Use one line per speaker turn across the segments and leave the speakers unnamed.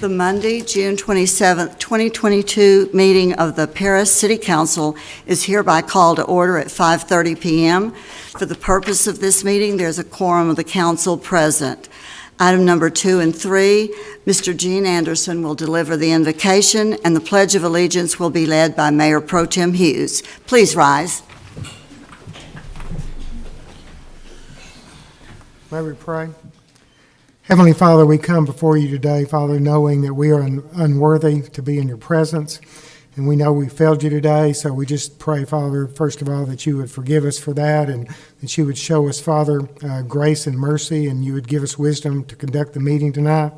The Monday, June 27th, 2022 meeting of the Paris City Council is hereby called to order at 5:30 p.m. For the purpose of this meeting, there's a quorum of the council present. Item number 2 and 3, Mr. Gene Anderson will deliver the invocation, and the Pledge of Allegiance will be led by Mayor Pro Tem Hughes. Please rise.
May we pray? Heavenly Father, we come before you today, Father, knowing that we are unworthy to be in your presence, and we know we failed you today, so we just pray, Father, first of all, that you would forgive us for that, and that you would show us, Father, grace and mercy, and you would give us wisdom to conduct the meeting tonight.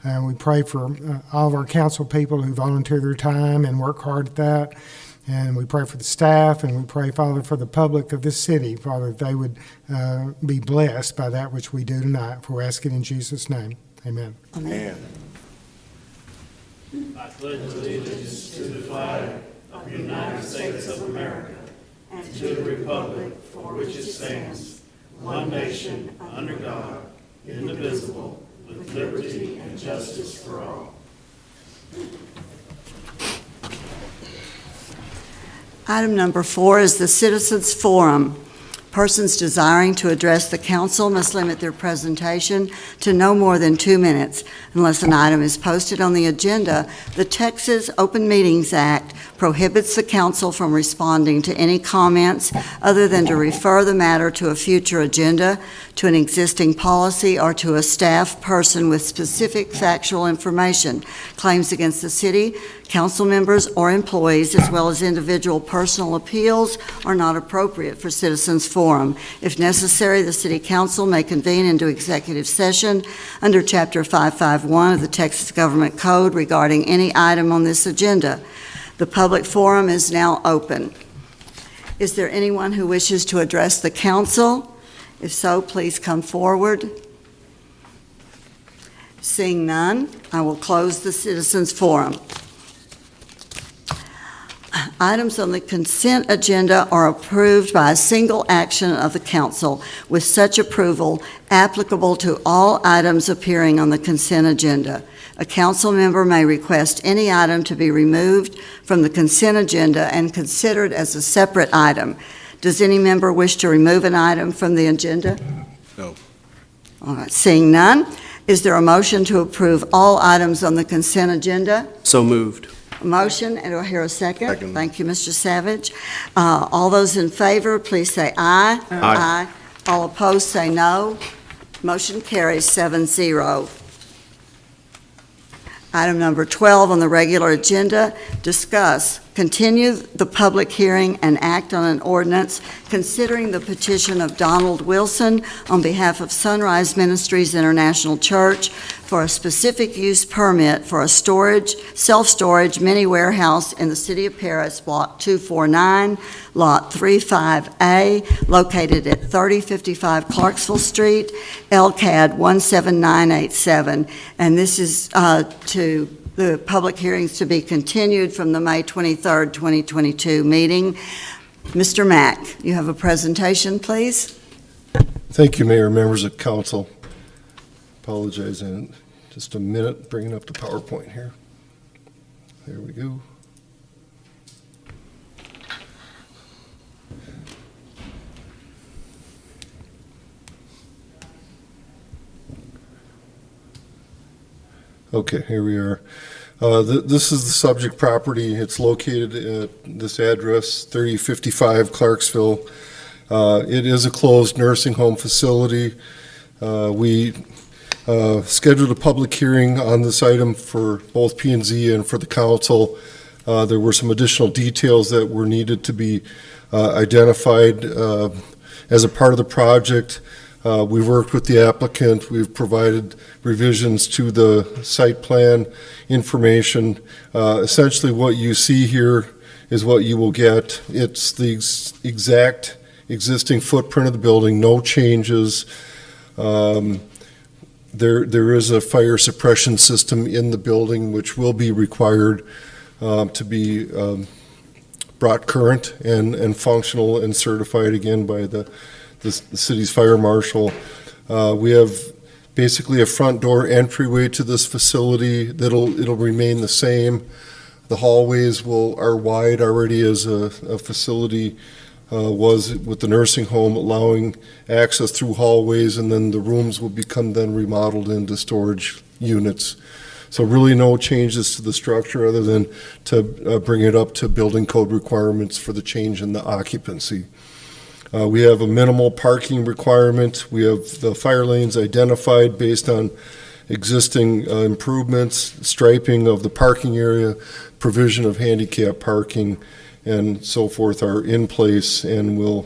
We pray for all of our council people who volunteer their time and work hard at that. And we pray for the staff, and we pray, Father, for the public of this city, Father, that they would be blessed by that which we do tonight. For we ask it in Jesus' name. Amen.
Amen.
I pledge allegiance to the flag of the United States of America and to the republic for which it stands, one nation, under God, indivisible, with liberty and justice for all.
Item number 4 is the Citizens Forum. Persons desiring to address the council must limit their presentation to no more than 2 minutes. Unless an item is posted on the agenda, the Texas Open Meetings Act prohibits the council from responding to any comments other than to refer the matter to a future agenda, to an existing policy, or to a staff person with specific factual information. Claims against the city, council members, or employees, as well as individual personal appeals, are not appropriate for Citizens Forum. If necessary, the City Council may convene into executive session under Chapter 551 of the Texas Government Code regarding any item on this agenda. The public forum is now open. Is there anyone who wishes to address the council? If so, please come forward. Seeing none, I will close the Citizens Forum. Items on the consent agenda are approved by a single action of the council, with such approval applicable to all items appearing on the consent agenda. A council member may request any item to be removed from the consent agenda and considered as a separate item. Does any member wish to remove an item from the agenda?
No.
All right, seeing none, is there a motion to approve all items on the consent agenda?
So moved.
A motion, and do I hear a second?
Second.
Thank you, Mr. Savage. All those in favor, please say aye.
Aye.
All opposed, say no. Motion carries 7-0. Item number 12 on the regular agenda, discuss, continue the public hearing and act on an ordinance considering the petition of Donald Wilson on behalf of Sunrise Ministries International Church for a specific use permit for a self-storage mini warehouse in the city of Paris, Block 249, Lot 35A, located at 3055 Clarksville Street, LCAD 17987. And this is to the public hearings to be continued from the May 23rd, 2022 meeting. Mr. Mack, you have a presentation, please.
Thank you, Mayor, members of council. Apologize in just a minute, bringing up the PowerPoint here. There we go. Okay, here we are. This is the subject property. It's located at this address, 3055 Clarksville. It is a closed nursing home facility. We scheduled a public hearing on this item for both P&Z and for the council. There were some additional details that were needed to be identified as a part of the project. We've worked with the applicant. We've provided revisions to the site plan information. Essentially what you see here is what you will get. It's the exact existing footprint of the building, no changes. There is a fire suppression system in the building which will be required to be brought current and functional and certified again by the city's fire marshal. We have basically a front door entryway to this facility. It'll remain the same. The hallways are wide already as a facility was with the nursing home, allowing access through hallways, and then the rooms will become then remodeled into storage units. So really no changes to the structure other than to bring it up to building code requirements for the change in the occupancy. We have a minimal parking requirement. We have the fire lanes identified based on existing improvements, striping of the parking area, provision of handicap parking, and so forth are in place and will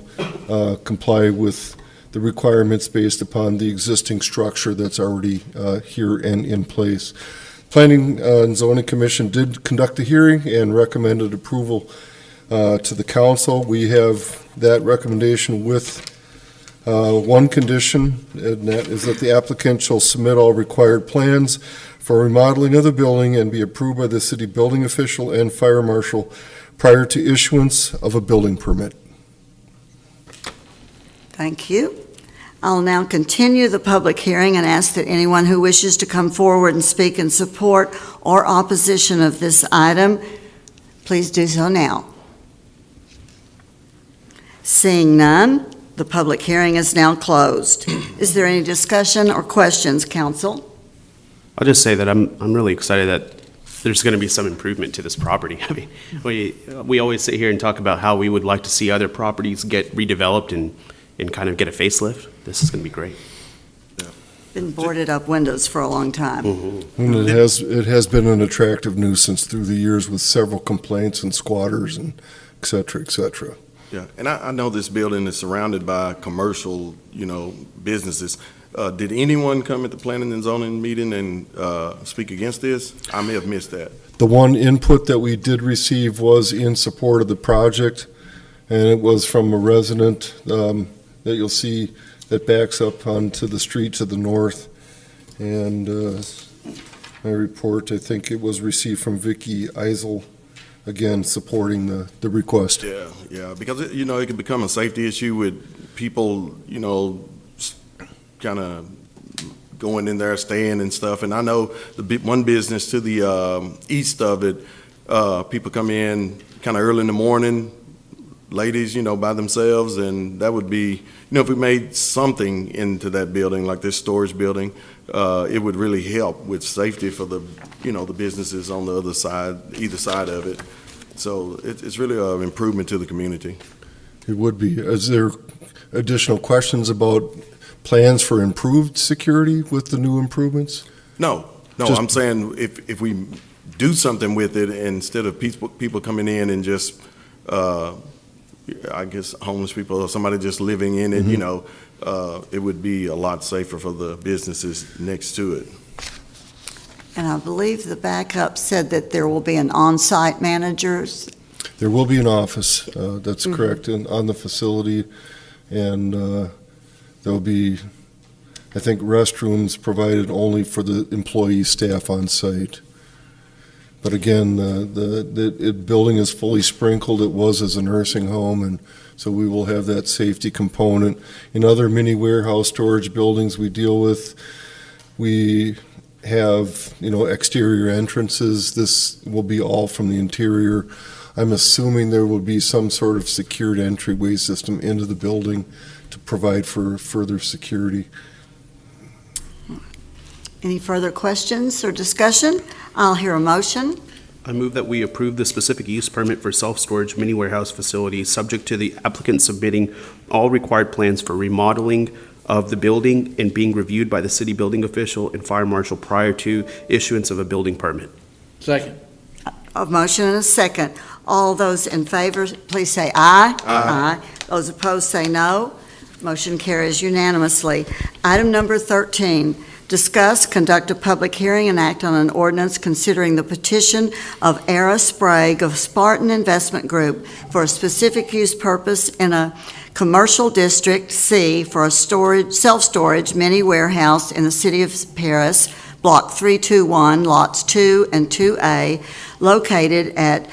comply with the requirements based upon the existing structure that's already here and in place. Planning and Zoning Commission did conduct a hearing and recommended approval to the council. We have that recommendation with one condition, and that is that the applicant shall submit all required plans for remodeling of the building and be approved by the city building official and fire marshal prior to issuance of a building permit.
Thank you. I'll now continue the public hearing and ask that anyone who wishes to come forward and speak in support or opposition of this item, please do so now. Seeing none, the public hearing is now closed. Is there any discussion or questions, council?
I'll just say that I'm really excited that there's going to be some improvement to this property. I mean, we always sit here and talk about how we would like to see other properties get redeveloped and kind of get a facelift. This is going to be great.
Been boarded up windows for a long time.
And it has been an attractive nuisance through the years with several complaints and squatters and et cetera, et cetera.
Yeah, and I know this building is surrounded by commercial, businesses. Did anyone come at the planning and zoning meeting and speak against this? I may have missed that.
The one input that we did receive was in support of the project, and it was from a resident that you'll see that backs up onto the street to the north. And my report, I think it was received from Vicky Eisel, again, supporting the request.
Yeah, because it can become a safety issue with people, kind of going in there, staying and stuff. And I know one business to the east of it, people come in kind of early in the morning, ladies, by themselves, and that would be, if we made something into that building, like this storage building, it would really help with safety for the businesses on the other side, either side of it. So it's really an improvement to the community.
It would be. Is there additional questions about plans for improved security with the new improvements?
No, I'm saying if we do something with it, instead of people coming in and just, I guess, homeless people or somebody just living in it, it would be a lot safer for the businesses next to it.
And I believe the backup said that there will be an on-site manager.
There will be an office, that's correct, on the facility, and there'll be, I think, restrooms provided only for the employee staff on site. But again, the building is fully sprinkled. It was as a nursing home, and so we will have that safety component. In other mini warehouse storage buildings we deal with, we have, exterior entrances. This will be all from the interior. I'm assuming there will be some sort of secured entryway system into the building to provide for further security.
Any further questions or discussion? I'll hear a motion.
I move that we approve the specific use permit for self-storage mini warehouse facility, subject to the applicant submitting all required plans for remodeling of the building and being reviewed by the city building official and fire marshal prior to issuance of a building permit.
Second.
A motion and a second. All those in favor, please say aye. Aye. Those opposed say no. Motion carries unanimously. Item number 13, discuss, conduct a public hearing, and act on an ordinance considering the petition of Era Sprague of Spartan Investment Group for a specific use purpose in a commercial district C for a self-storage mini warehouse in the city of Paris, Block 321, Lots 2 and 2A, located at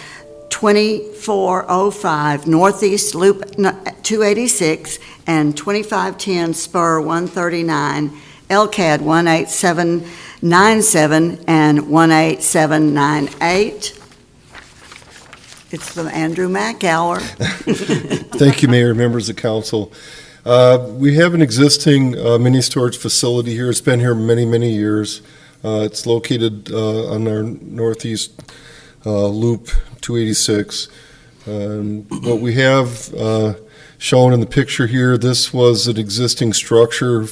2405 Northeast Loop 286 and 2510 Spur 139 LCAD 18797 and 18798. It's the Andrew Mack Hour.
Thank you, Mayor, members of council. We have an existing mini storage facility here. It's been here many, many years. It's located on our northeast loop 286. What we have shown in the picture here, this was an existing structure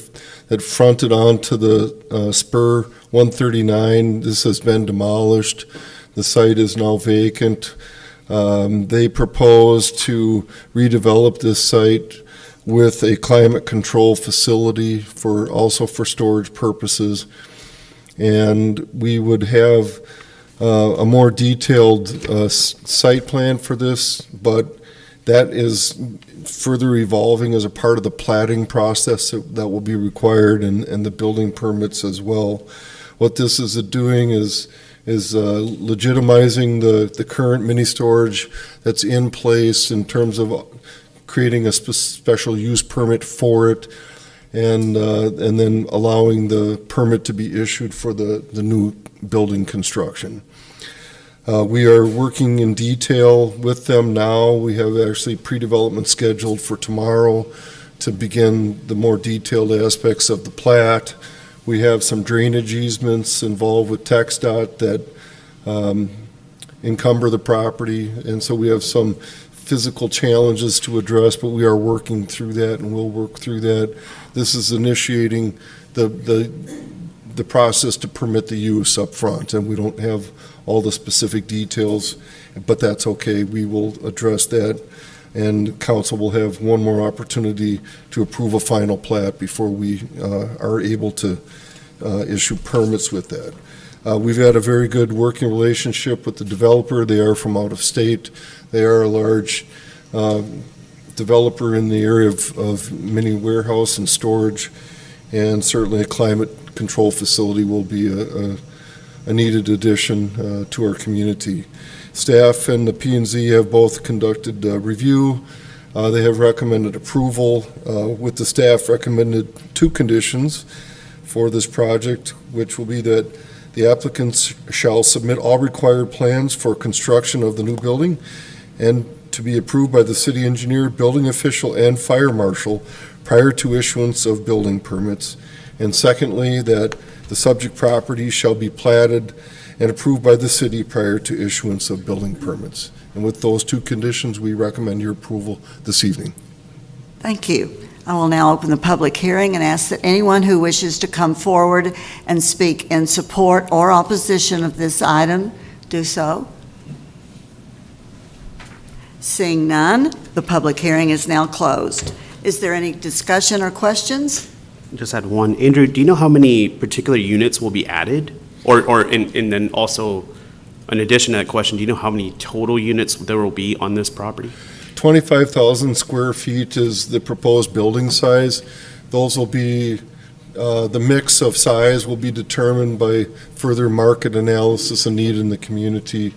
that fronted onto the spur 139. This has been demolished. The site is now vacant. They propose to redevelop this site with a climate control facility also for storage purposes. And we would have a more detailed site plan for this, but that is further evolving as a part of the platting process that will be required and the building permits as well. What this is doing is legitimizing the current mini storage that's in place in terms of creating a special use permit for it, and then allowing the permit to be issued for the new building construction. We are working in detail with them now. We have actually pre-development scheduled for tomorrow to begin the more detailed aspects of the plat. We have some drainage easements involved with TxDOT that encumber the property, and so we have some physical challenges to address, but we are working through that, and we'll work through that. This is initiating the process to permit the use up front, and we don't have all the specific details, but that's okay. We will address that, and council will have one more opportunity to approve a final plat before we are able to issue permits with that. We've had a very good working relationship with the developer. They are from out of state. They are a large developer in the area of mini warehouse and storage, and certainly a climate control facility will be a needed addition to our community. Staff and the P&Z have both conducted a review. They have recommended approval, with the staff recommended 2 conditions for this project, which will be that the applicants shall submit all required plans for construction of the new building and to be approved by the city engineer, building official, and fire marshal prior to issuance of building permits. And secondly, that the subject property shall be platted and approved by the city prior to issuance of building permits. And with those 2 conditions, we recommend your approval this evening.
Thank you. I will now open the public hearing and ask that anyone who wishes to come forward and speak in support or opposition of this item do so. Seeing none, the public hearing is now closed. Is there any discussion or questions?
Just had one. Andrew, do you know how many particular units will be added? And then also, in addition to that question, do you know how many total units there will be on this property?
25,000 square feet is the proposed building size. Those will be, the mix of size will be determined by further market analysis and need in the community.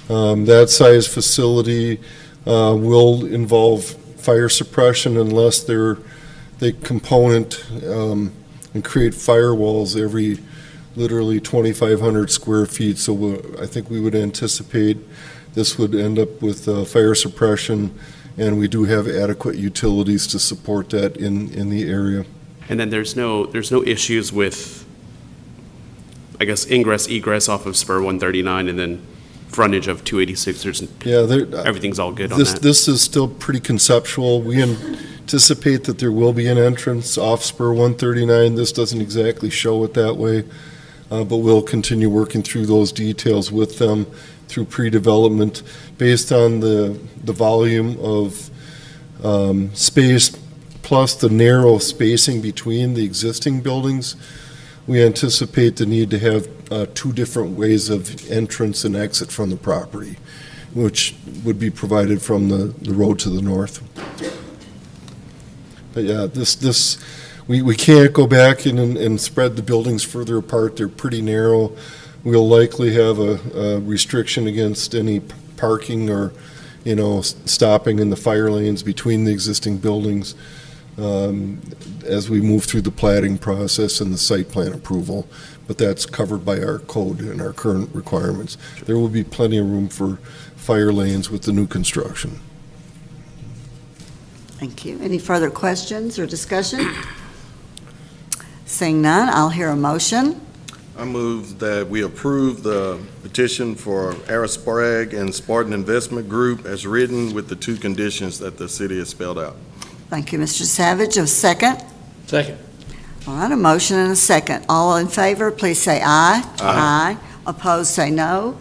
That size facility will involve fire suppression unless they component and create firewalls every literally 2,500 square feet. So I think we would anticipate this would end up with fire suppression, and we do have adequate utilities to support that in the area.
And then there's no issues with, I guess, ingress, egress off of spur 139 and then frontage of 286. Everything's all good on that.
This is still pretty conceptual. We anticipate that there will be an entrance off spur 139. This doesn't exactly show it that way, but we'll continue working through those details with them through pre-development based on the volume of space plus the narrow spacing between the existing buildings. We anticipate the need to have 2 different ways of entrance and exit from the property, which would be provided from the road to the north. But yeah, we can't go back and spread the buildings further apart. They're pretty narrow. We'll likely have a restriction against any parking or, stopping in the fire lanes between the existing buildings. as we move through the plating process and the site plan approval, but that's covered by our code and our current requirements. There will be plenty of room for fire lanes with the new construction.
Thank you. Any further questions or discussion? Seeing none, I'll hear a motion.
I move that we approve the petition for Aris Sprague and Spartan Investment Group as written with the two conditions that the city has spelled out.
Thank you, Mr. Savage. A second?
Second.
All right, a motion and a second. All in favor, please say aye. Aye. Opposed, say no.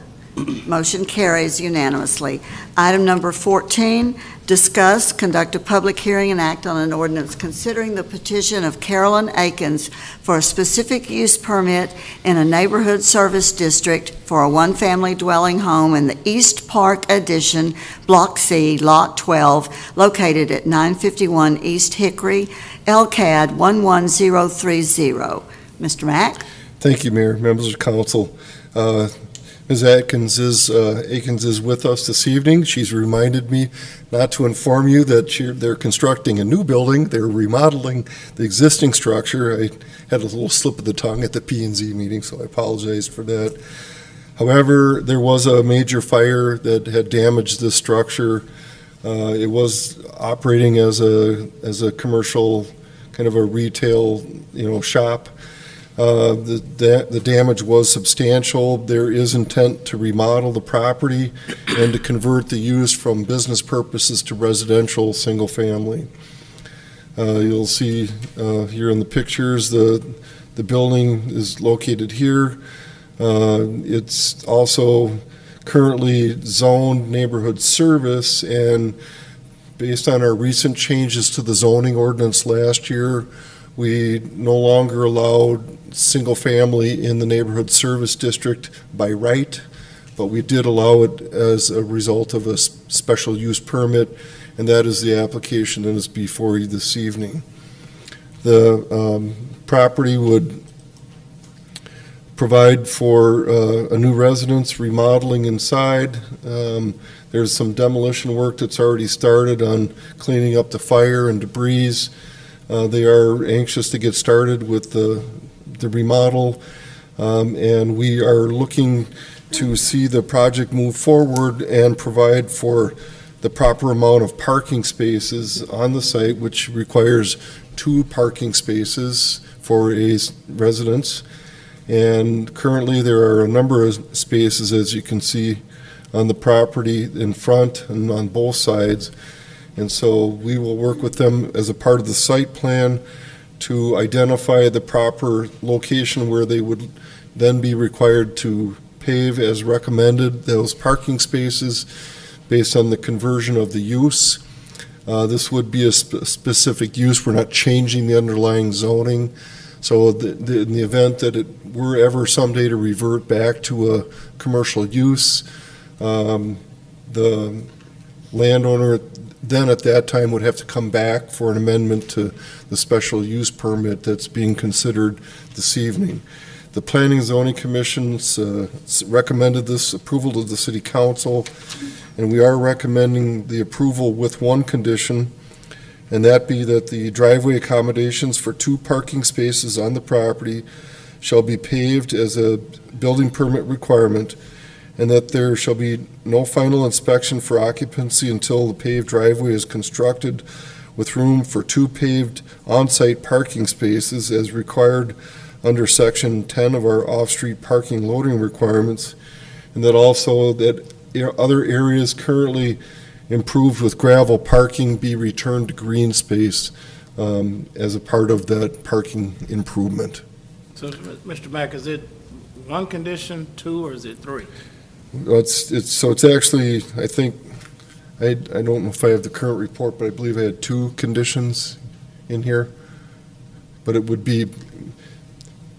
Motion carries unanimously. Item number 14, discuss, conduct a public hearing, and act on an ordinance considering the petition of Carolyn Akins for a specific use permit in a neighborhood service district for a one-family dwelling home in the East Park Addition, Block C, Lot 12, located at 951 East Hickory, LCAD 11030. Mr. Mack?
Thank you, Mayor, members of council. Ms. Akins is with us this evening. She's reminded me not to inform you that they're constructing a new building. They're remodeling the existing structure. I had a little slip of the tongue at the P&Z meeting, so I apologize for that. However, there was a major fire that had damaged this structure. It was operating as a commercial, kind of a retail, shop. The damage was substantial. There is intent to remodel the property and to convert the use from business purposes to residential, single-family. You'll see here in the pictures, the building is located here. It's also currently zoned neighborhood service, and based on our recent changes to the zoning ordinance last year, we no longer allowed single-family in the neighborhood service district by right, but we did allow it as a result of a special use permit, and that is the application that is before you this evening. The property would provide for a new residence, remodeling inside. There's some demolition work that's already started on cleaning up the fire and debris. They are anxious to get started with the remodel, and we are looking to see the project move forward and provide for the proper amount of parking spaces on the site, which requires 2 parking spaces for a residence. And currently there are a number of spaces, as you can see, on the property in front and on both sides. And so we will work with them as a part of the site plan to identify the proper location where they would then be required to pave as recommended those parking spaces based on the conversion of the use. This would be a specific use. We're not changing the underlying zoning. So in the event that it were ever someday to revert back to a commercial use, the landowner then at that time would have to come back for an amendment to the special use permit that's being considered this evening. The Planning and Zoning Commission's recommended this approval to the City Council, and we are recommending the approval with one condition, and that be that the driveway accommodations for 2 parking spaces on the property shall be paved as a building permit requirement, and that there shall be no final inspection for occupancy until the paved driveway is constructed with room for 2 paved on-site parking spaces as required under Section 10 of our off-street parking loading requirements, and that also that other areas currently improved with gravel parking be returned to green space as a part of that parking improvement.
So, Mr. Mack, is it 1 condition, 2, or is it 3?
It's actually, I think, I don't know if I have the current report, but I believe I had 2 conditions in here. But it would be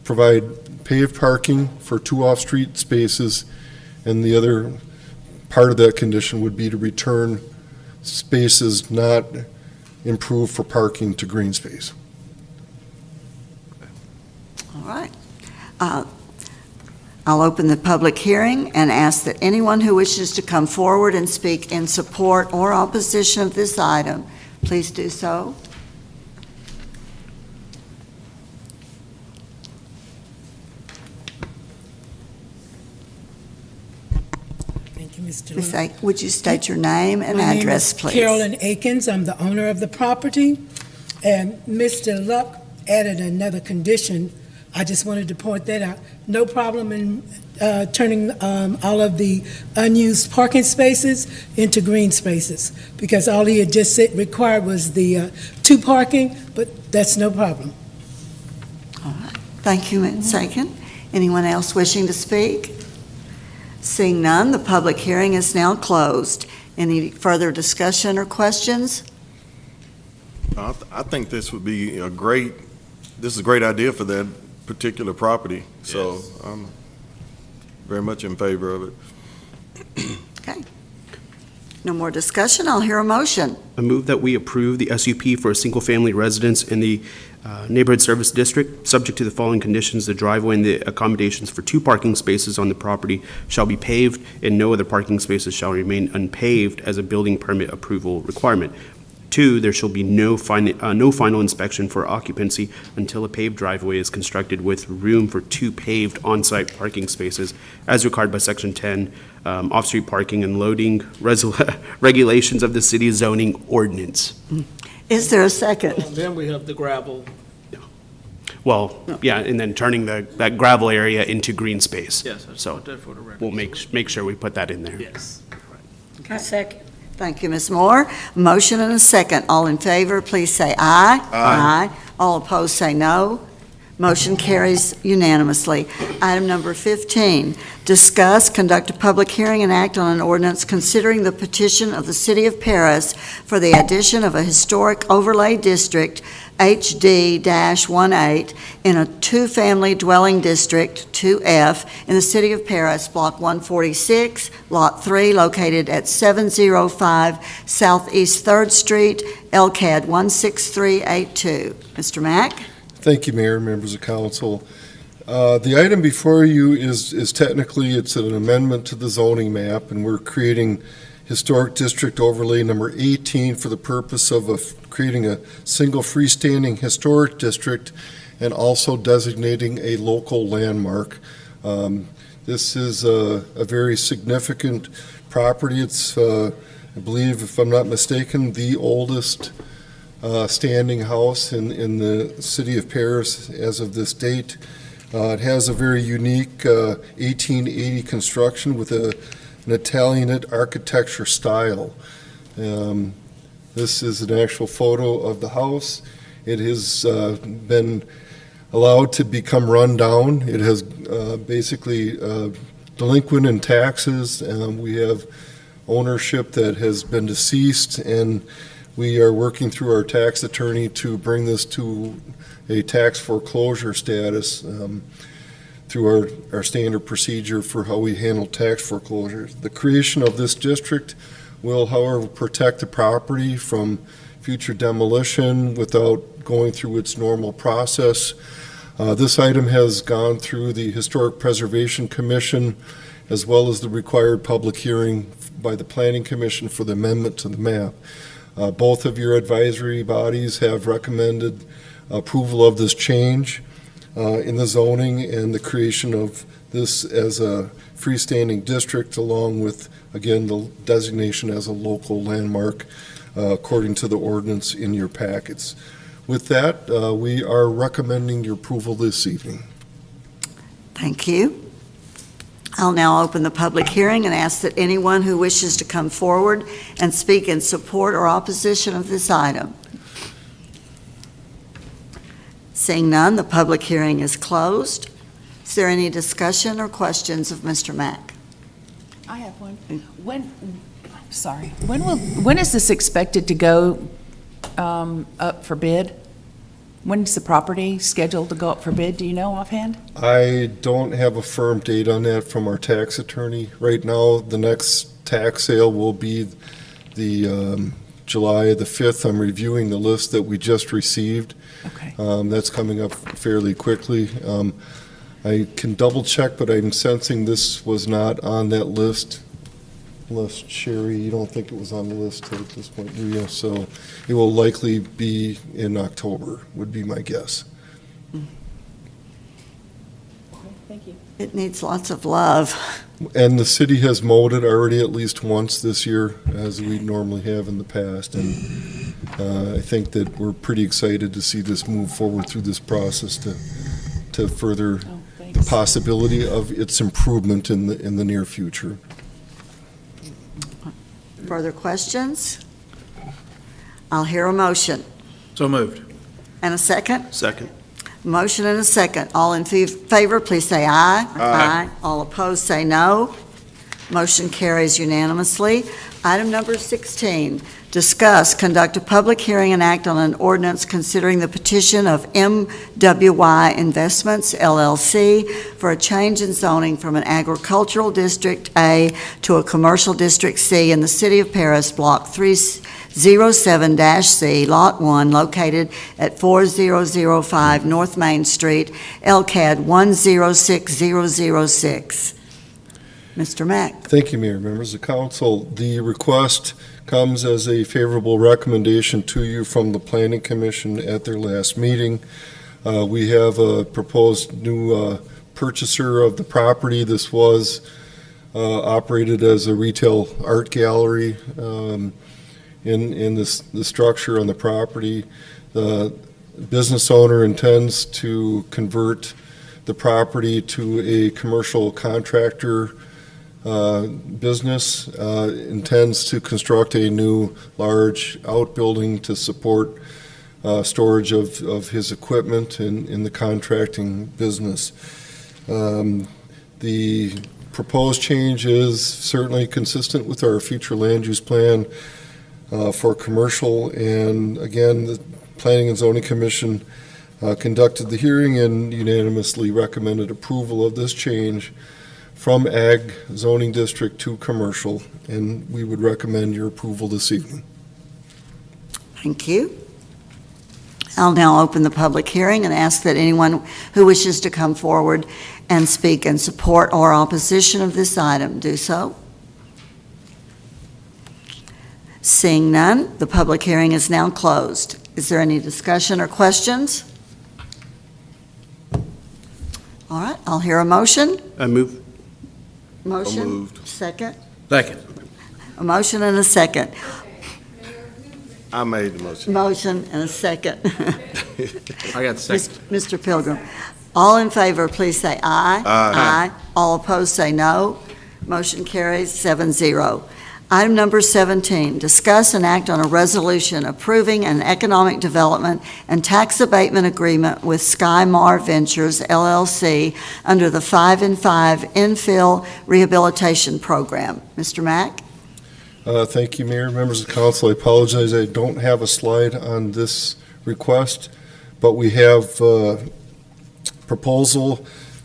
provide paved parking for 2 off-street spaces, and the other part of that condition would be to return spaces not improved for parking to green space.
All right. I'll open the public hearing and ask that anyone who wishes to come forward and speak in support or opposition of this item, please do so.
Thank you, Mr.
Ms.
Luck.
Would you state your name and
My name
address,
is
please?
Carolyn Akins. I'm the owner of the property. And Mr. Luck added another condition. I just wanted to point that out. No problem in turning all of the unused parking spaces into green spaces, because all he had just said required was the two parking, but that's no problem.
Thank you, Ms. Aiken. Anyone else wishing to speak? Seeing none, the public hearing is now closed. Any further discussion or questions?
I think this would be this is a great idea for that particular property, so I'm very much in favor of it.
Okay. No more discussion, I'll hear a motion.
I move that we approve the SUP for a single-family residence in the Neighborhood Service District, subject to the following conditions. The driveway and the accommodations for 2 parking spaces on the property shall be paved, and no other parking spaces shall remain unpaved as a building permit approval requirement. 2, there shall be no final inspection for occupancy until a paved driveway is constructed with room for 2 paved on-site parking spaces as required by Section 10, off-street parking and loading regulations of the city zoning ordinance.
Is there a second?
Then we have the gravel.
Well, yeah, and then turning that gravel area into green space.
Yes, I
So
put that for the record.
we'll make sure we put that in there.
Yes.
I second.
Thank you, Ms. Moore. Motion and a second. All in favor, please say aye. Aye. All opposed, say no. Motion carries unanimously. Item number 15, discuss, conduct a public hearing, and act on an ordinance considering the petition of the City of Paris for the addition of a historic overlay district, HD-18, in a two-family dwelling district, 2F, in the City of Paris, Block 146, Lot 3, located at 705 Southeast 3rd Street, LCAD 16382. Mr. Mack?
Thank you, Mayor, members of council. The item before you is technically, it's an amendment to the zoning map, and we're creating Historic District Overlay number 18 for the purpose of creating a single freestanding historic district and also designating a local landmark. This is a very significant property. It's, I believe, if I'm not mistaken, the oldest standing house in the city of Paris as of this date. It has a very unique 1880 construction with an Italianate architecture style. This is an actual photo of the house. It has been allowed to become run down. It has basically delinquent in taxes. We have ownership that has been deceased, and we are working through our tax attorney to bring this to a tax foreclosure status through our standard procedure for how we handle tax foreclosures. The creation of this district will, however, protect the property from future demolition without going through its normal process. This item has gone through the Historic Preservation Commission as well as the required public hearing by the Planning Commission for the amendment to the map. Both of your advisory bodies have recommended approval of this change in the zoning and the creation of this as a freestanding district, along with, again, the designation as a local landmark according to the ordinance in your packets. With that, we are recommending your approval this evening.
Thank you. I'll now open the public hearing and ask that anyone who wishes to come forward and speak in support or opposition of this item. Seeing none, the public hearing is closed. Is there any discussion or questions of Mr. Mack?
I have one. When is this expected to go up for bid? When is the property scheduled to go up for bid? Do you know offhand?
I don't have a firm date on that from our tax attorney. Right now, the next tax sale will be the July the 5th. I'm reviewing the list that we just received.
Okay.
That's coming up fairly quickly. I can double check, but I'm sensing this was not on that list. Unless, Sherry, you don't think it was on the list at this point, do you? So it will likely be in October, would be my guess.
Thank you.
It needs lots of love.
And the city has mowed it already at least once this year, as we normally have in the past. And I think that we're pretty excited to see this move forward through this process to further
Oh,
the
thanks.
possibility of its improvement in the near future.
Further questions? I'll hear a motion.
So moved.
And a second?
Second.
Motion and a second. All in favor, please say aye. Aye. All opposed, say no. Motion carries unanimously. Item number 16, discuss, conduct a public hearing and act on an ordinance considering the petition of MWY Investments LLC for a change in zoning from an agricultural District A to a commercial District C in the City of Paris, Block 307-C, Lot 1, located at 4005 North Main Street, LCAD 106006. Mr. Mack.
Thank you, Mayor, members of council. The request comes as a favorable recommendation to you from the Planning Commission at their last meeting. We have a proposed new purchaser of the property. This was operated as a retail art gallery in the structure on the property. The business owner intends to convert the property to a commercial contractor business, intends to construct a new large outbuilding to support storage of his equipment in the contracting business. The proposed change is certainly consistent with our future land use plan for commercial, and again, the Planning and Zoning Commission conducted the hearing and unanimously recommended approval of this change from ag zoning district to commercial, and we would recommend your approval this evening.
Thank you. I'll now open the public hearing and ask that anyone who wishes to come forward and speak in support or opposition of this item do so. Seeing none, the public hearing is now closed. Is there any discussion or questions? All right, I'll hear a motion.
I move.
Motion?
moved.
Second?
Second.
A motion and a second.
I made the motion.
Motion and a second.
I got the second.
Mr. Pilgrim. All in favor, please say aye.
Aye.
All opposed, say no. Motion carries 7-0. Item number 17, discuss and act on a resolution approving an economic development and tax abatement agreement with Skymar Ventures LLC under the 5 and 5 Infill Rehabilitation Program. Mr. Mack?
Thank you, Mayor, members of council. I apologize, I don't have a slide on this request, but we have proposal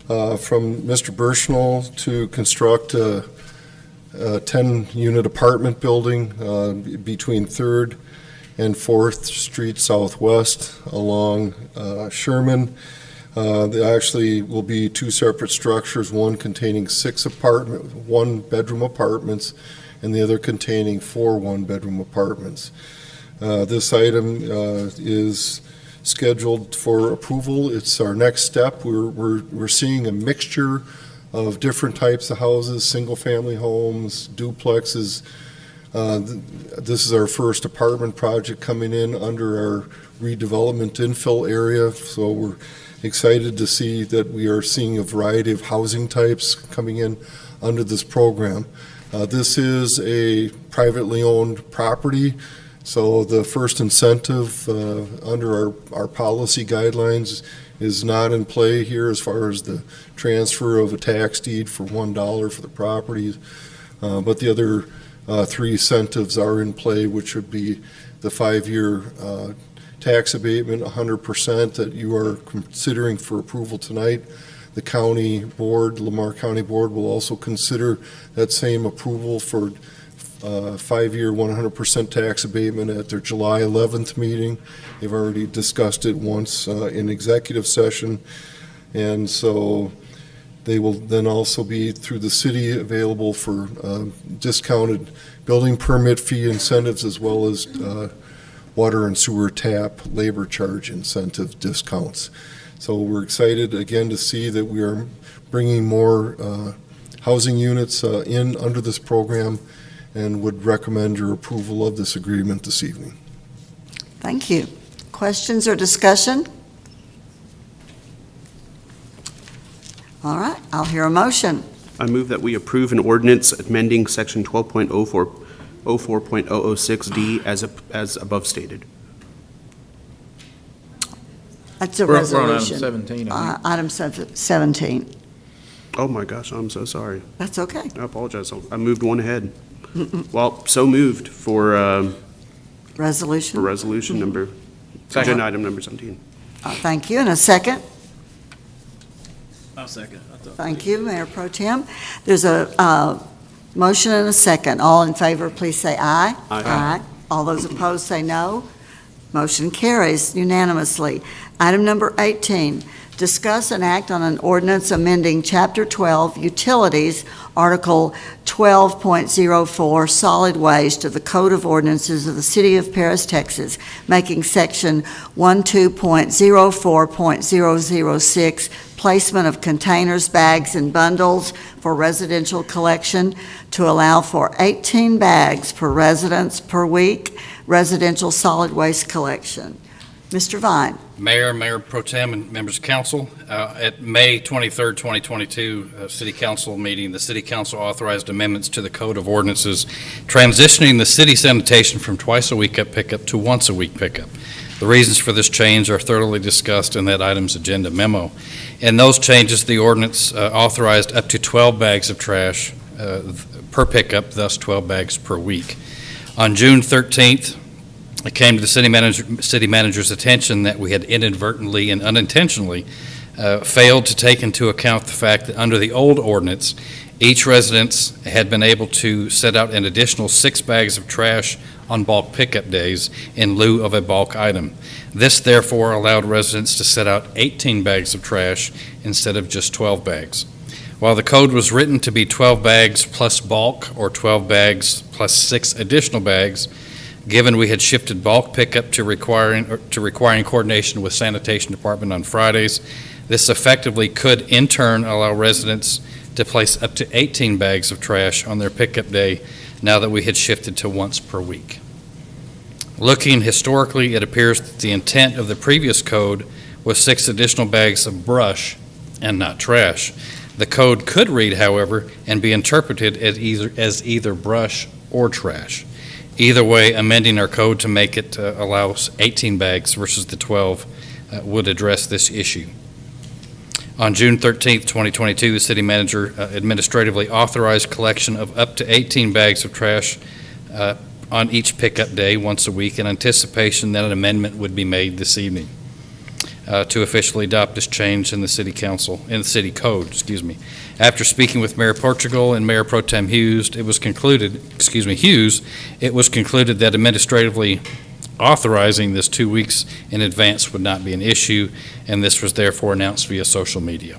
from Mr. Burchnall to construct a 10-unit apartment building between 3rd and 4th Street Southwest along Sherman. There actually will be 2 separate structures, one containing 6 one-bedroom apartments, and the other containing 4 one-bedroom apartments. This item is scheduled for approval. It's our next step. We're seeing a mixture of different types of houses, single-family homes, duplexes. This is our first apartment project coming in under our redevelopment infill area, so we're excited to see that we are seeing a variety of housing types coming in under this program. This is a privately owned property, so the first incentive under our policy guidelines is not in play here as far as the transfer of a tax deed for $1 for the property, but the other 3 incentives are in play, which would be the 5-year tax abatement, 100% that you are considering for approval tonight. The county board, Lamar County Board, will also consider that same approval for 5-year 100% tax abatement at their July 11th meeting. They've already discussed it once in executive session, and so they will then also be through the city available for discounted building permit fee incentives, as well as water and sewer tap labor charge incentive discounts. So we're excited again to see that we are bringing more housing units in under this program and would recommend your approval of this agreement this evening.
Thank you. Questions or discussion? All right, I'll hear a motion.
I move that we approve an ordinance amending section 12.04.006D as above stated.
That's a
We're on
resolution.
item 17, I think.
Item 17.
Oh my gosh, I'm so sorry.
That's okay.
I apologize. I moved one ahead. Well, so moved for
Resolution.
resolution number, agenda item number 17.
Thank you. And a second?
I'll second.
Thank you, Mayor Pro Tem. There's a motion and a second. All in favor, please say aye.
Aye.
All those opposed, say no. Motion carries unanimously. Item number 18, discuss and act on an ordinance amending Chapter 12 Utilities, Article 12.04 Solid Waste of the Code of Ordinances of the City of Paris, Texas, making Section 12.04.006 placement of containers, bags, and bundles for residential collection to allow for 18 bags per residence per week, residential solid waste collection. Mr. Vine.
Mayor, Mayor Pro Tem, and members of council, at May 23rd, 2022, City Council meeting, the City Council authorized amendments to the Code of Ordinances, transitioning the city sanitation from twice-a-week pickup to once-a-week pickup. The reasons for this change are thoroughly discussed in that item's agenda memo. In those changes, the ordinance authorized up to 12 bags of trash per pickup, thus 12 bags per week. On June 13th, it came to the city manager's attention that we had inadvertently and unintentionally failed to take into account the fact that under the old ordinance, each residence had been able to set out an additional 6 bags of trash on bulk pickup days in lieu of a bulk item. This therefore allowed residents to set out 18 bags of trash instead of just 12 bags. While the code was written to be 12 bags plus bulk or 12 bags plus 6 additional bags, given we had shifted bulk pickup to requiring coordination with sanitation department on Fridays, this effectively could in turn allow residents to place up to 18 bags of trash on their pickup day now that we had shifted to once per week. Looking historically, it appears that the intent of the previous code was 6 additional bags of brush and not trash. The code could read, however, and be interpreted as either brush or trash. Either way, amending our code to make it allow 18 bags versus the 12 would address this issue. On June 13th, 2022, the city manager administratively authorized collection of up to 18 bags of trash on each pickup day once a week in anticipation that an amendment would be made this evening to officially adopt this change in the city code. After speaking with Mayor Portugal and Mayor Pro Tem Hughes, it was concluded that administratively authorizing this 2 weeks in advance would not be an issue, and this was therefore announced via social media.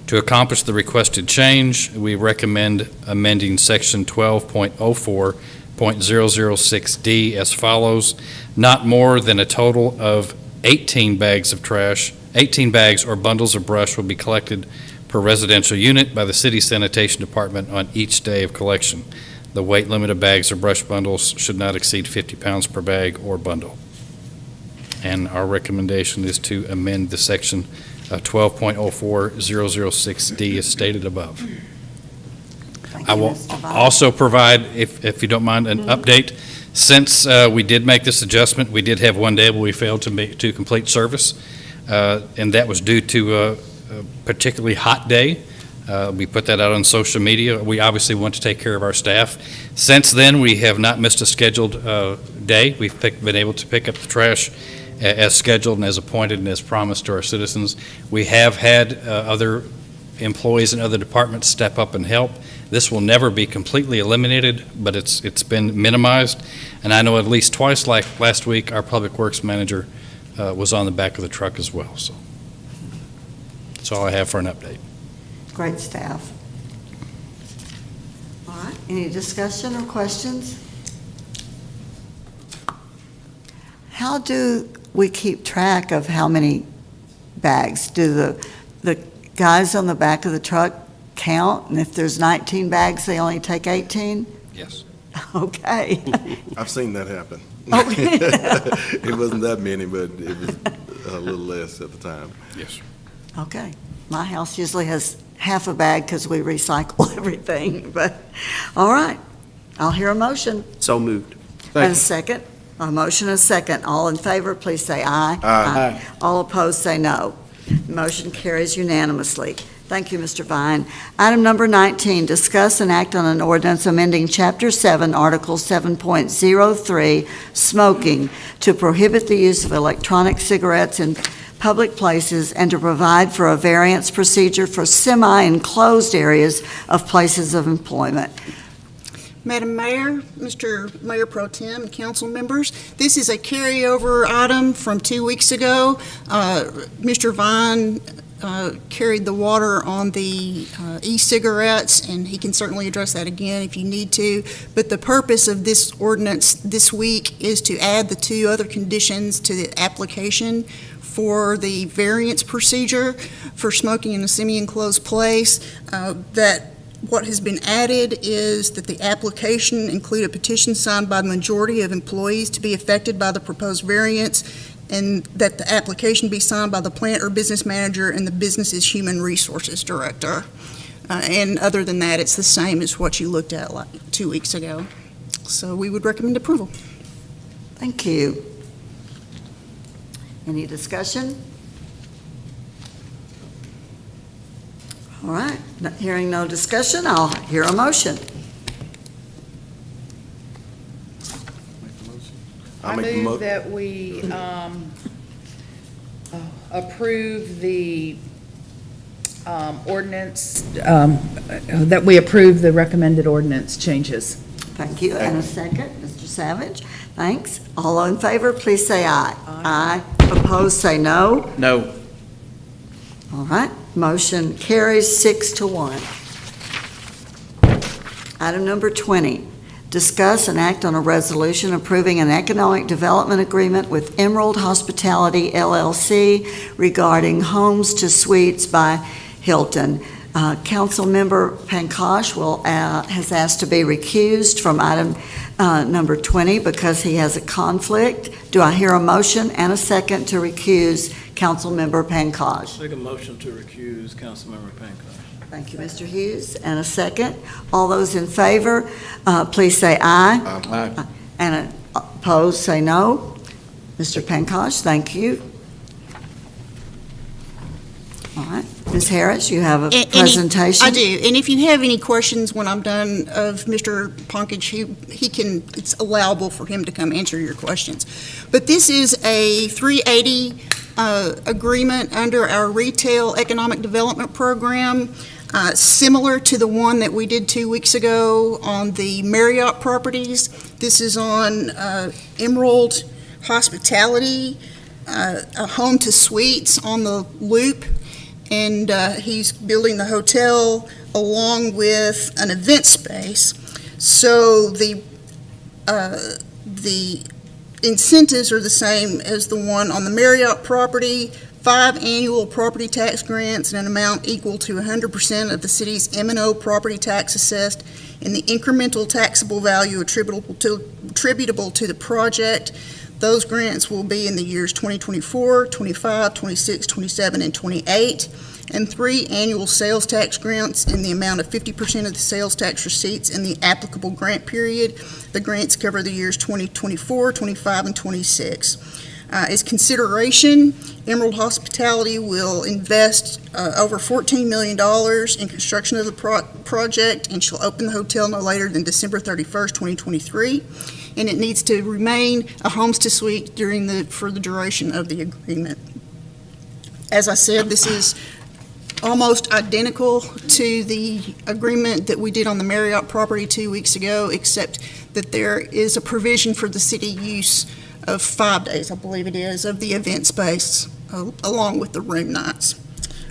To accomplish the requested change, we recommend amending Section 12.04.006D as follows: not more than a total of 18 bags of trash, 18 bags or bundles of brush will be collected per residential unit by the city sanitation department on each day of collection. The weight limit of bags or brush bundles should not exceed 50 pounds per bag or bundle. And our recommendation is to amend the section 12.04.006D as stated above.
Thank
I
you,
will
Mr. Vine.
also provide, if you don't mind, an update. Since we did make this adjustment, we did have one day where we failed to complete service, and that was due to a particularly hot day. We put that out on social media. We obviously want to take care of our staff. Since then, we have not missed a scheduled day. We've been able to pick up the trash as scheduled and as appointed and as promised to our citizens. We have had other employees in other departments step up and help. This will never be completely eliminated, but it's been minimized. And I know at least twice, like last week, our Public Works manager was on the back of the truck as well. So that's all I have for an update.
Great staff. All right, any discussion or questions? How do we keep track of how many bags. Do the guys on the back of the truck count? And if there's 19 bags, they only take 18?
Yes.
Okay.
I've seen that happen.
Okay.
It wasn't that many, but it was a little less at the time.
Yes.
Okay. My house usually has half a bag because we recycle everything, but, all right. I'll hear a motion.
So moved.
And a second? A motion and a second. All in favor, please say aye.
Aye.
All opposed, say no. Motion carries unanimously. Thank you, Mr. Vine. Item number 19, discuss and act on an ordinance amending Chapter 7, Article 7.03, smoking, to prohibit the use of electronic cigarettes in public places and to provide for a variance procedure for semi-enclosed areas of places of employment.
Madam Mayor, Mr. Mayor Pro Tem, and council members, this is a carryover item from 2 weeks ago. Mr. Vine carried the water on the e-cigarettes, and he can certainly address that again if you need to. But the purpose of this ordinance this week is to add the two other conditions to the application for the variance procedure for smoking in a semi-enclosed place. That what has been added is that the application include a petition signed by the majority of employees to be affected by the proposed variance, and that the application be signed by the plant or business manager and the business's human resources director. And other than that, it's the same as what you looked at like 2 weeks ago. So we would recommend approval.
Thank you. Any discussion? All right, hearing no discussion, I'll hear a motion.
I'll
I
make the mo-
move that we approve the ordinance, that we approve the recommended ordinance changes.
Thank you. And a second, Mr. Savage. Thanks. All in favor, please say aye. Aye. Opposed, say no.
No.
All right, motion carries 6-1. Item number 20, discuss and act on a resolution approving an economic development agreement with Emerald Hospitality LLC regarding Homes to Suites by Hilton. Councilmember Pankosh has asked to be recused from item number 20 because he has a conflict. Do I hear a motion and a second to recuse Councilmember Pankosh?
Make a motion to recuse Councilmember Pankosh.
Thank you, Mr. Hughes. And a second. All those in favor, please say aye.
Aye.
And opposed, say no. Mr. Pankosh, thank you. All right. Ms. Harris, you have a presentation?
I do, and if you have any questions when I'm done of Mr. Pankaj, he can, it's allowable for him to come answer your questions. But this is a 380 agreement under our Retail Economic Development Program, similar to the one that we did 2 weeks ago on the Marriott properties. This is on Emerald Hospitality, a home to suites on the Loop. And he's building the hotel along with an event space. So the incentives are the same as the one on the Marriott property, 5 annual property tax grants in an amount equal to 100% of the city's M&O property tax assessed, and the incremental taxable value attributable to the project. Those grants will be in the years 2024, 25, 26, 27, and 28, and 3 annual sales tax grants in the amount of 50% of the sales tax receipts in the applicable grant period. The grants cover the years 2024, 25, and 26. As consideration, Emerald Hospitality will invest over $14 million in construction of the project, and shall open the hotel no later than December 31st, 2023. And it needs to remain a Homes to Suite for the duration of the agreement. As I said, this is almost identical to the agreement that we did on the Marriott property 2 weeks ago, except that there is a provision for the city use of 5 days, I believe it is, of the event space, along with the room nights.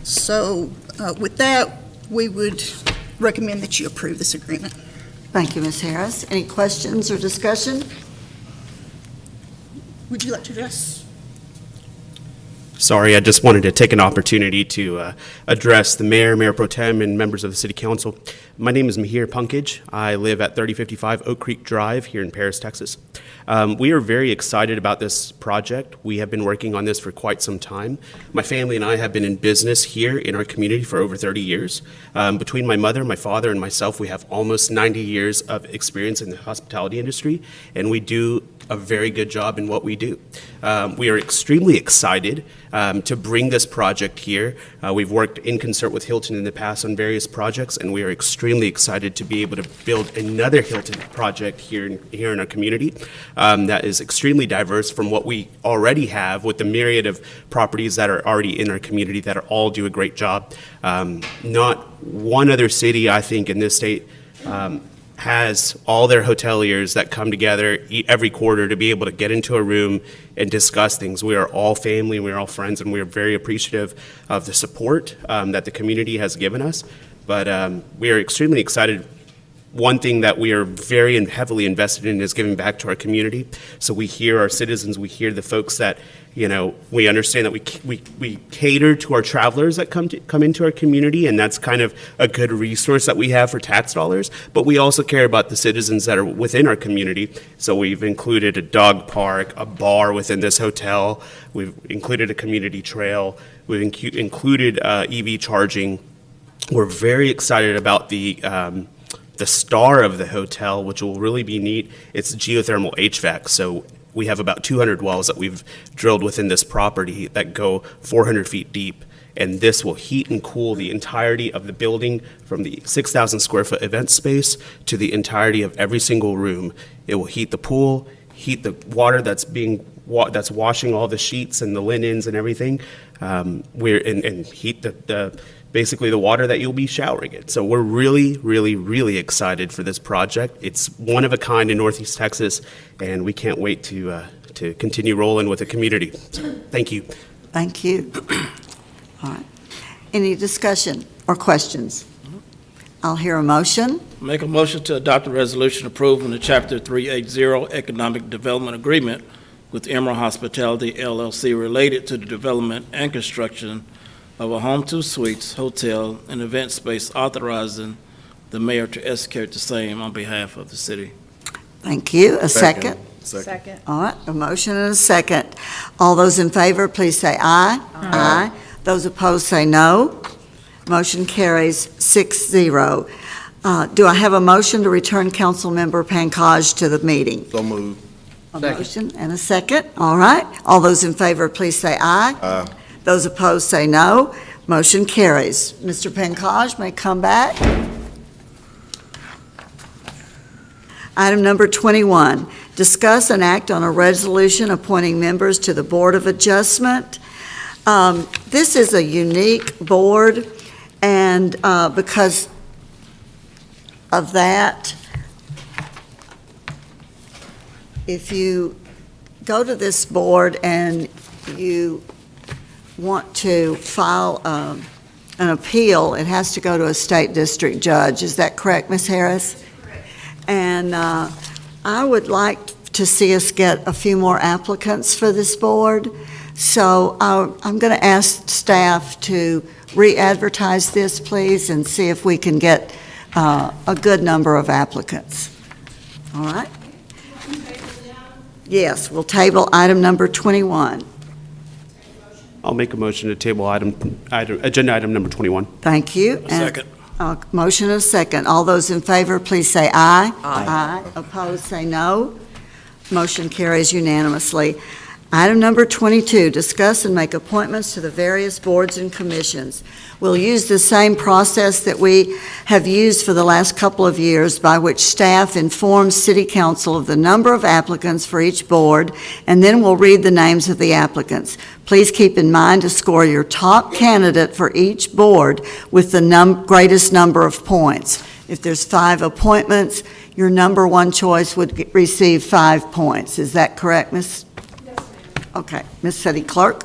So with that, we would recommend that you approve this agreement.
Thank you, Ms. Harris. Any questions or discussion?
Would you like to address?
Sorry, I just wanted to take an opportunity to address the mayor, Mayor Pro Tem, and members of the city council. My name is Mihir Punkage. I live at 3055 Oak Creek Drive here in Paris, Texas. We are very excited about this project. We have been working on this for quite some time. My family and I have been in business here in our community for over 30 years. Between my mother, my father, and myself, we have almost 90 years of experience in the hospitality industry, and we do a very good job in what we do. We are extremely excited to bring this project here. We've worked in concert with Hilton in the past on various projects, and we are extremely excited to be able to build another Hilton project here in our community that is extremely diverse from what we already have with the myriad of properties that are already in our community that all do a great job. Not one other city, I think, in this state has all their hoteliers that come together every quarter to be able to get into a room and discuss things. We are all family, we are all friends, and we are very appreciative of the support that the community has given us. But we are extremely excited. One thing that we are very and heavily invested in is giving back to our community. So we hear our citizens, we hear the folks that, you know, we understand that we cater to our travelers that come into our community, and that's kind of a good resource that we have for tax dollars. But we also care about the citizens that are within our community. So we've included a dog park, a bar within this hotel. We've included a community trail. We've included EV charging. We're very excited about the star of the hotel, which will really be neat. It's geothermal HVAC. So we have about 200 wells that we've drilled within this property that go 400 feet deep. And this will heat and cool the entirety of the building from the 6,000 square foot event space to the entirety of every single room. It will heat the pool, heat the water that's washing all the sheets and the linens and everything. And heat basically the water that you'll be showering in. So we're really, really, really excited for this project. It's one of a kind in Northeast Texas, and we can't wait to continue rolling with the community. So, thank you.
Thank you. All right. Any discussion or questions? I'll hear a motion.
Make a motion to adopt a resolution approving the Chapter 380 Economic Development Agreement with Emerald Hospitality LLC related to the development and construction of a Home2 Suites hotel and event space, authorizing the mayor to execute the same on behalf of the city.
Thank you. A second?
Second.
All right, a motion and a second. All those in favor, please say aye. Aye. Those opposed, say no. Motion carries 6-0. Do I have a motion to return Councilmember Pankaj to the meeting?
So moved.
A motion and a second. All right. All those in favor, please say aye.
Aye.
Those opposed, say no. Motion carries. Mr. Pankaj may come back. Item number 21, discuss and act on a resolution appointing members to the Board of Adjustment. This is a unique board, and because of that, if you go to this board and you want to file an appeal, it has to go to a state district judge. Is that correct, Ms. Harris? Correct. And I would like to see us get a few more applicants for this board. So I'm going to ask staff to re-advertise this, please, and see if we can get a good number of applicants. All right? Yes, we'll table item number 21.
I'll make a motion to table agenda item number 21.
Thank you.
Second.
Motion and a second. All those in favor, please say aye. Aye. Opposed, say no. Motion carries unanimously. Item number 22, discuss and make appointments to the various boards and commissions. We'll use the same process that we have used for the last couple of years, by which staff informs City Council of the number of applicants for each board, and then we'll read the names of the applicants. Please keep in mind to score your top candidate for each board with the greatest number of points. If there's 5 appointments, your number one choice would receive 5 points. Is that correct, Ms.? Okay, Ms. City Clerk,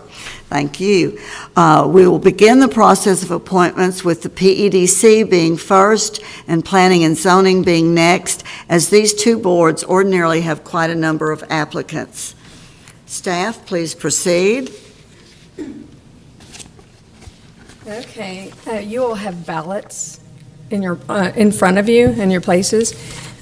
thank you. We will begin the process of appointments with the PEDC being first and Planning and Zoning being next, as these two boards ordinarily have quite a number of applicants. Staff, please proceed.
Okay, you all have ballots in your, in front of you in your places.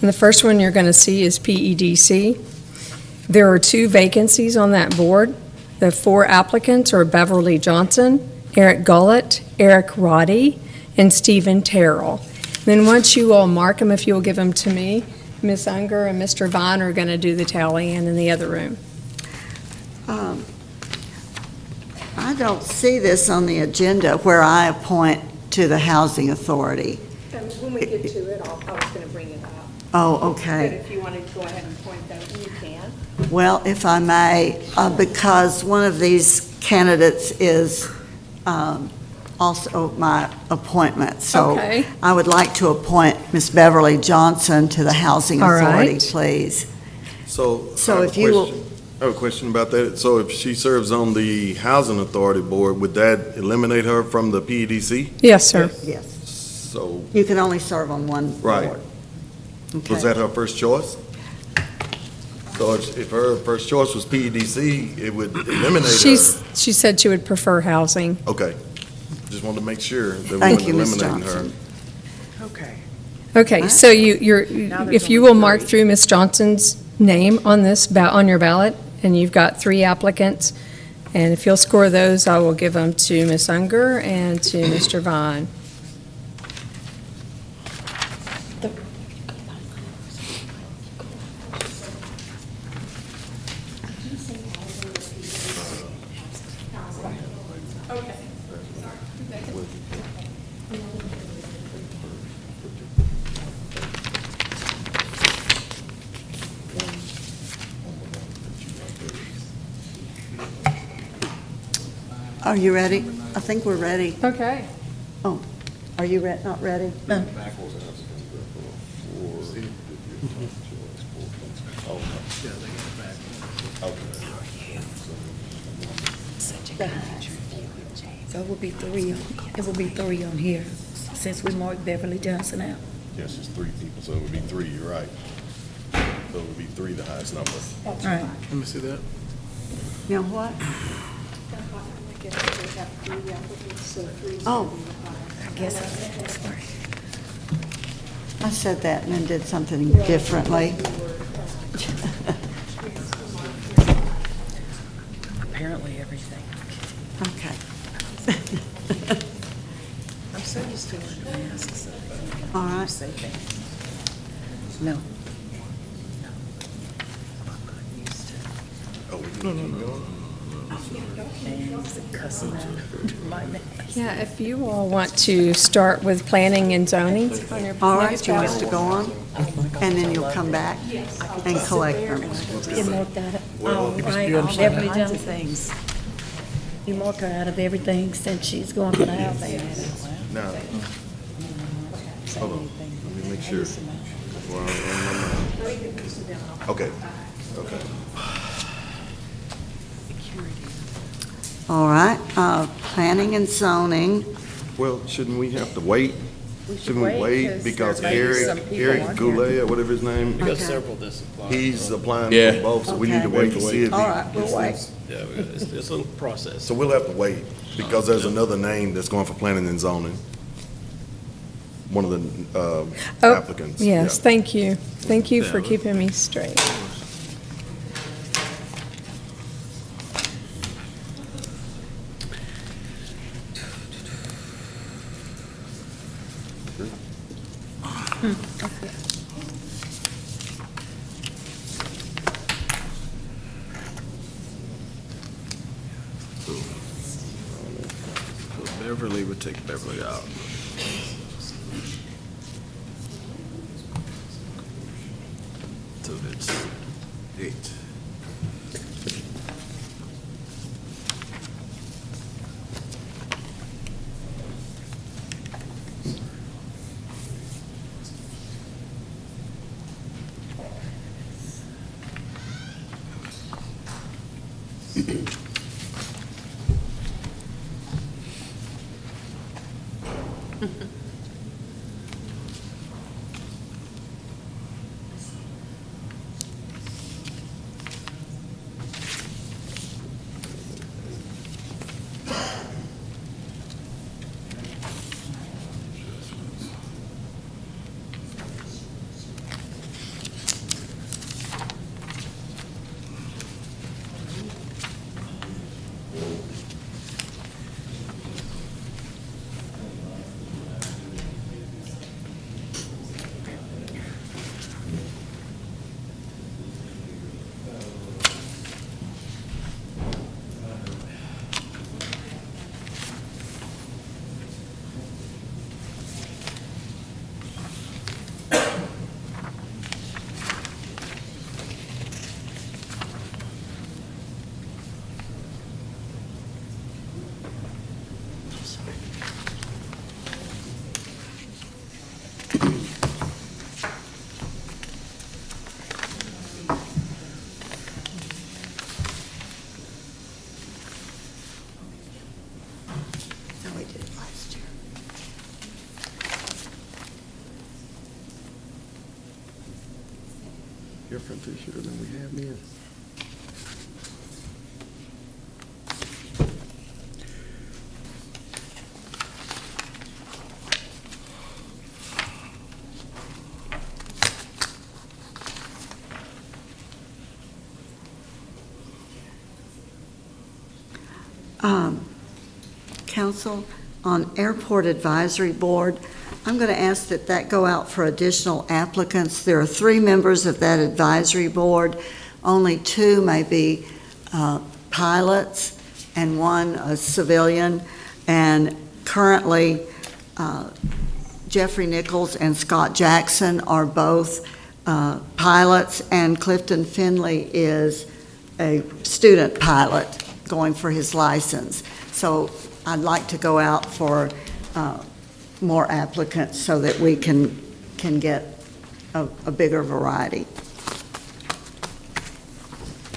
And the first one you're going to see is PEDC. There are 2 vacancies on that board. The 4 applicants are Beverly Johnson, Eric Gullett, Eric Roddy, and Stephen Terrell. Then once you all mark them, if you'll give them to me, Ms. Unger and Mr. Vine are going to do the tallying in the other room.
I don't see this on the agenda where I appoint to the Housing Authority.
When we get to it, I was going to bring it up.
Oh, okay.
But if you wanted to go ahead and point that, you can.
Well, if I may, because one of these candidates is also my appointment. So
Okay.
I would like to appoint Ms. Beverly Johnson to the Housing
All
Authority,
right.
please.
So.
So
I have
if
a
you will-
question. I have a question about that. So if she serves on the Housing Authority Board, would that eliminate her from the PEDC?
Yes, sir.
Yes.
So,
You can only serve on one
Right.
board.
was
Okay.
that her first choice? So if her first choice was PEDC, it would eliminate her?
She said she would prefer housing.
Okay. Just wanted to make sure that we
Thank
weren't
you, Ms.
eliminating her.
Johnson.
Okay.
Okay, so you're,
Now there's
if you
only
will mark
3.
through Ms. Johnson's name on this, on your ballot, and you've got 3 applicants, and if you'll score those, I will give them to Ms. Unger and to Mr. Vine.
Are you ready? I think we're ready.
Okay.
Are you not ready?
So it will be 3, it will be 3 on here, since we marked Beverly Johnson out.
Yes, it's 3 people, so it would be 3, you're right. So it would be 3, the highest number.
All right.
Let me see that.
Now what? Oh,
I guess that's right.
I said that and then did something differently.
Apparently everything.
Okay.
I'm so used to wearing masks.
All right.
Say things. No. Names and cussing out my name.
Yeah, if you all want to start with planning and zoning on your
All right,
next
do you want us
ballot.
to go on? And then you'll come back and collect them.
You marked that all right on Beverly Johnson.
Things.
You marked her out of everything since she's going for the housing.
Now, hold on, let me make sure. Well, okay, okay.
All right, planning and zoning.
Well, shouldn't we have to wait? Shouldn't we
wait,
wait
'cause
because
there may be some
Eric
people on here.
Goulet, or whatever his name,
We got
Okay.
several this apply.
he's applying
Yeah.
for both, so we need to
Okay.
wait to see if
All
he.
right, we'll wait.
Yeah, it's a process.
So we'll have to wait, because there's another name that's going for planning and zoning. One of the
Oh,
applicants.
Yes,
Yeah.
thank you. Thank you for keeping me straight.
So Beverly would take Beverly out. So it's 8.
different this year than we have been.
Council, on Airport Advisory Board, I'm going to ask that that go out for additional applicants. There are 3 members of that advisory board. Only 2 may be pilots and 1 a civilian. And currently, Jeffrey Nichols and Scott Jackson are both pilots, and Clifton Finley is a student pilot going for his license. So I'd like to go out for more applicants so that we can get a bigger variety.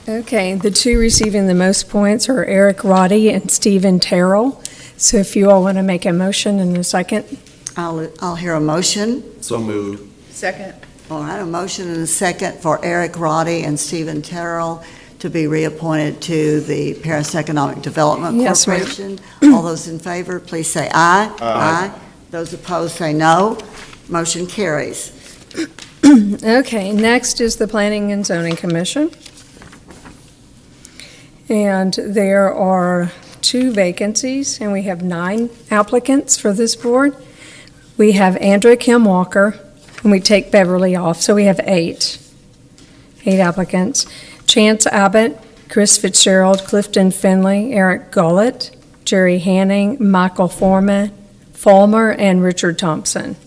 Okay, the 2 receiving the most points are Eric Roddy and Stephen Terrell. So if you all want to make a motion in a second.
I'll hear a motion.
So moved.
Second.
All right, a motion and a second for Eric Roddy and Stephen Terrell to be reappointed to the Paris Economic Development
Yes, ma'am.
Corporation. All those in favor, please say aye. Aye. Those opposed, say no. Motion carries.
Okay, next is the Planning and Zoning Commission. And there are 2 vacancies, and we have 9 applicants for this board. We have Andrea Kim Walker, and we take Beverly off, so we have 8 applicants. Chance Abbott, Chris Fitzgerald, Clifton Finley, Eric Gullett, Jerry Hanning, Michael Fulmer, and Richard Thompson.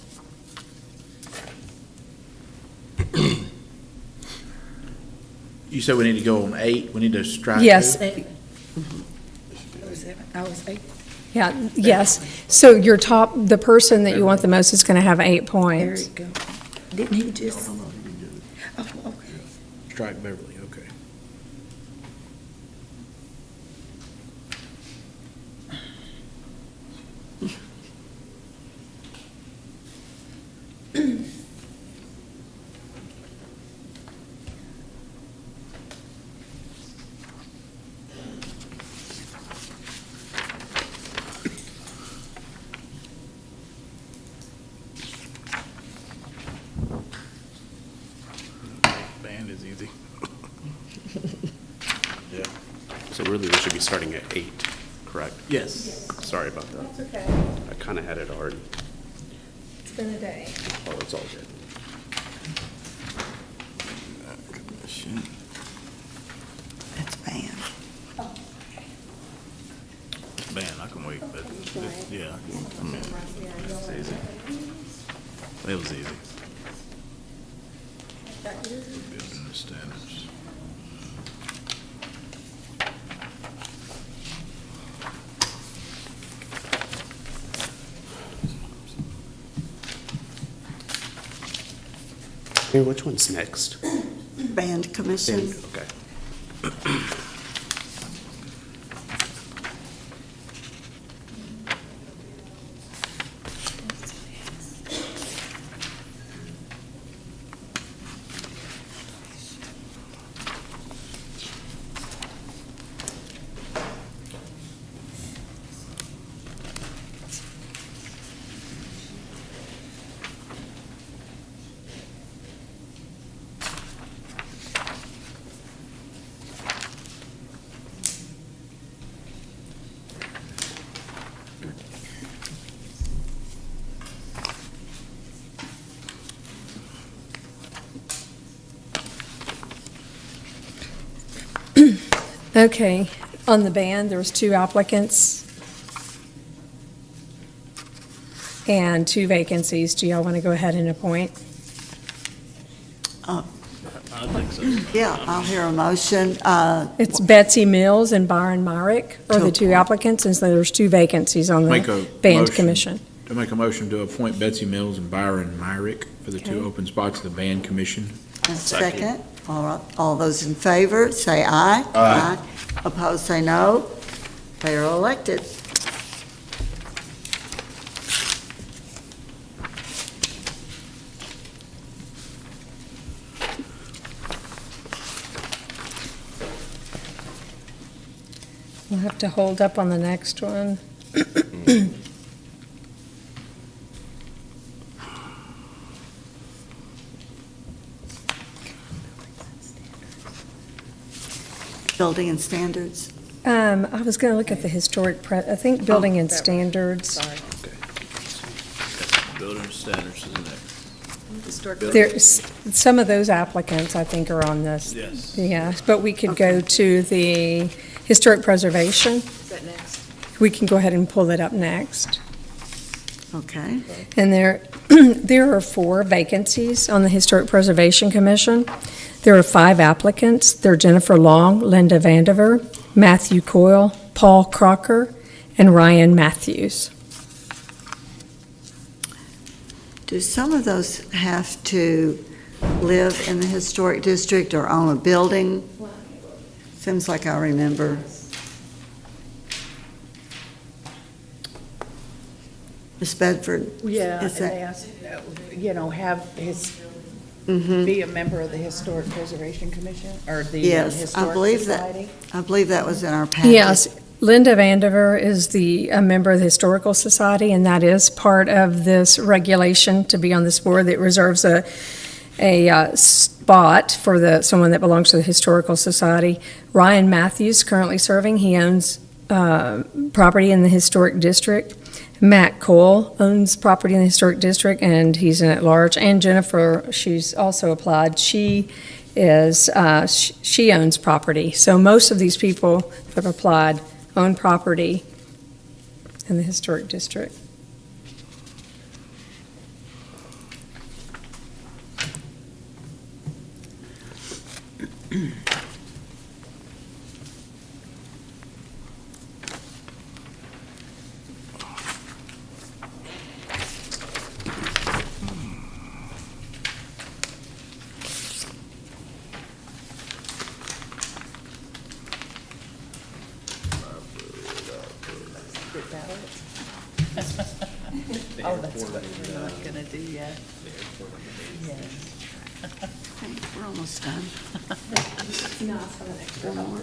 You said we need to go on 8, we need to strike 2?
Yes,
I was 8.
yeah, yes. So your top, the person that you want the most is going to have 8
There
points.
you go. Didn't he just? Oh, okay.
Strike Beverly, okay. Band is easy.
Yeah. So really, we should be starting at 8, correct?
Yes.
Sorry about that.
That's okay.
I kind of had it already.
It's been a day.
Oh, it's all good.
That's banned.
Man, I can wait, but, yeah, I mean, it's easy. It was easy. Building the standards.
Hey, which one's next?
Band Commission.
Okay.
Okay, on the band, there was 2 applicants and 2 vacancies. Do y'all want to go ahead and appoint?
I think so.
Yeah, I'll hear a motion.
It's Betsy Mills and Byron Myrick are the 2 applicants, and so there's 2 vacancies on
Make
the
a
band
motion.
commission.
To make a motion to appoint Betsy Mills and Byron Myrick for the 2
Okay.
open spots of the band commission.
A second. All right, all those in favor, say aye. Aye. Opposed, say no. They are elected.
We'll have to hold up on the next one.
Building and standards.
I was going to look at the I think building and standards.
Building standards is next.
There's, some of those applicants, I think, are on this.
Yes.
Yeah, but we could go to the historic preservation.
Is that next?
We can go ahead and pull that up next.
Okay.
And there are 4 vacancies on the Historic Preservation Commission. There are 5 applicants. They're Jennifer Long, Linda Vandiver, Matthew Coyle, Paul Crocker, and Ryan Matthews.
Do some of those have to live in the historic district or own a building? Seems like I remember. Ms. Bedford?
Yeah,
Is
and
that-
they asked, have his,
Mhm.
be a member of the Historic Preservation Commission, or the
Yes, I
Historic
believe that.
Society?
I believe that was in our package.
Yes, Linda Vandiver is a member of the Historical Society, and that is part of this regulation to be on this board that reserves a spot for someone that belongs to the Historical Society. Ryan Matthews currently serving. He owns property in the Historic District. Matt Cole owns property in the Historic District, and he's an at-large. And Jennifer, she's also applied. She owns property. So most of these people that have applied own property in the Historic District.
Oh, that's what we're not gonna do yet. Yes.
Okay, we're almost done. One more.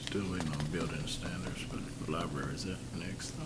Still waiting on building standards, but the library is that next, though.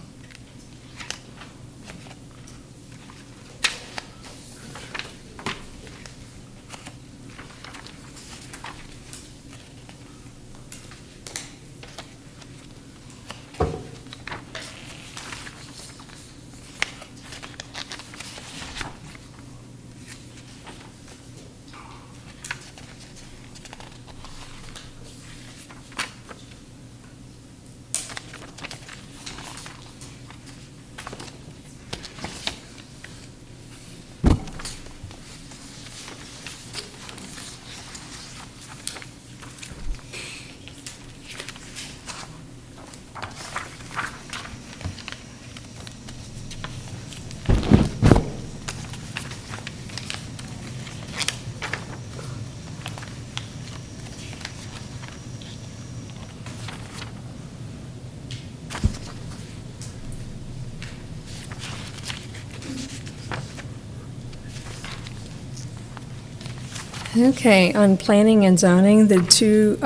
Okay, on planning and zoning, the 2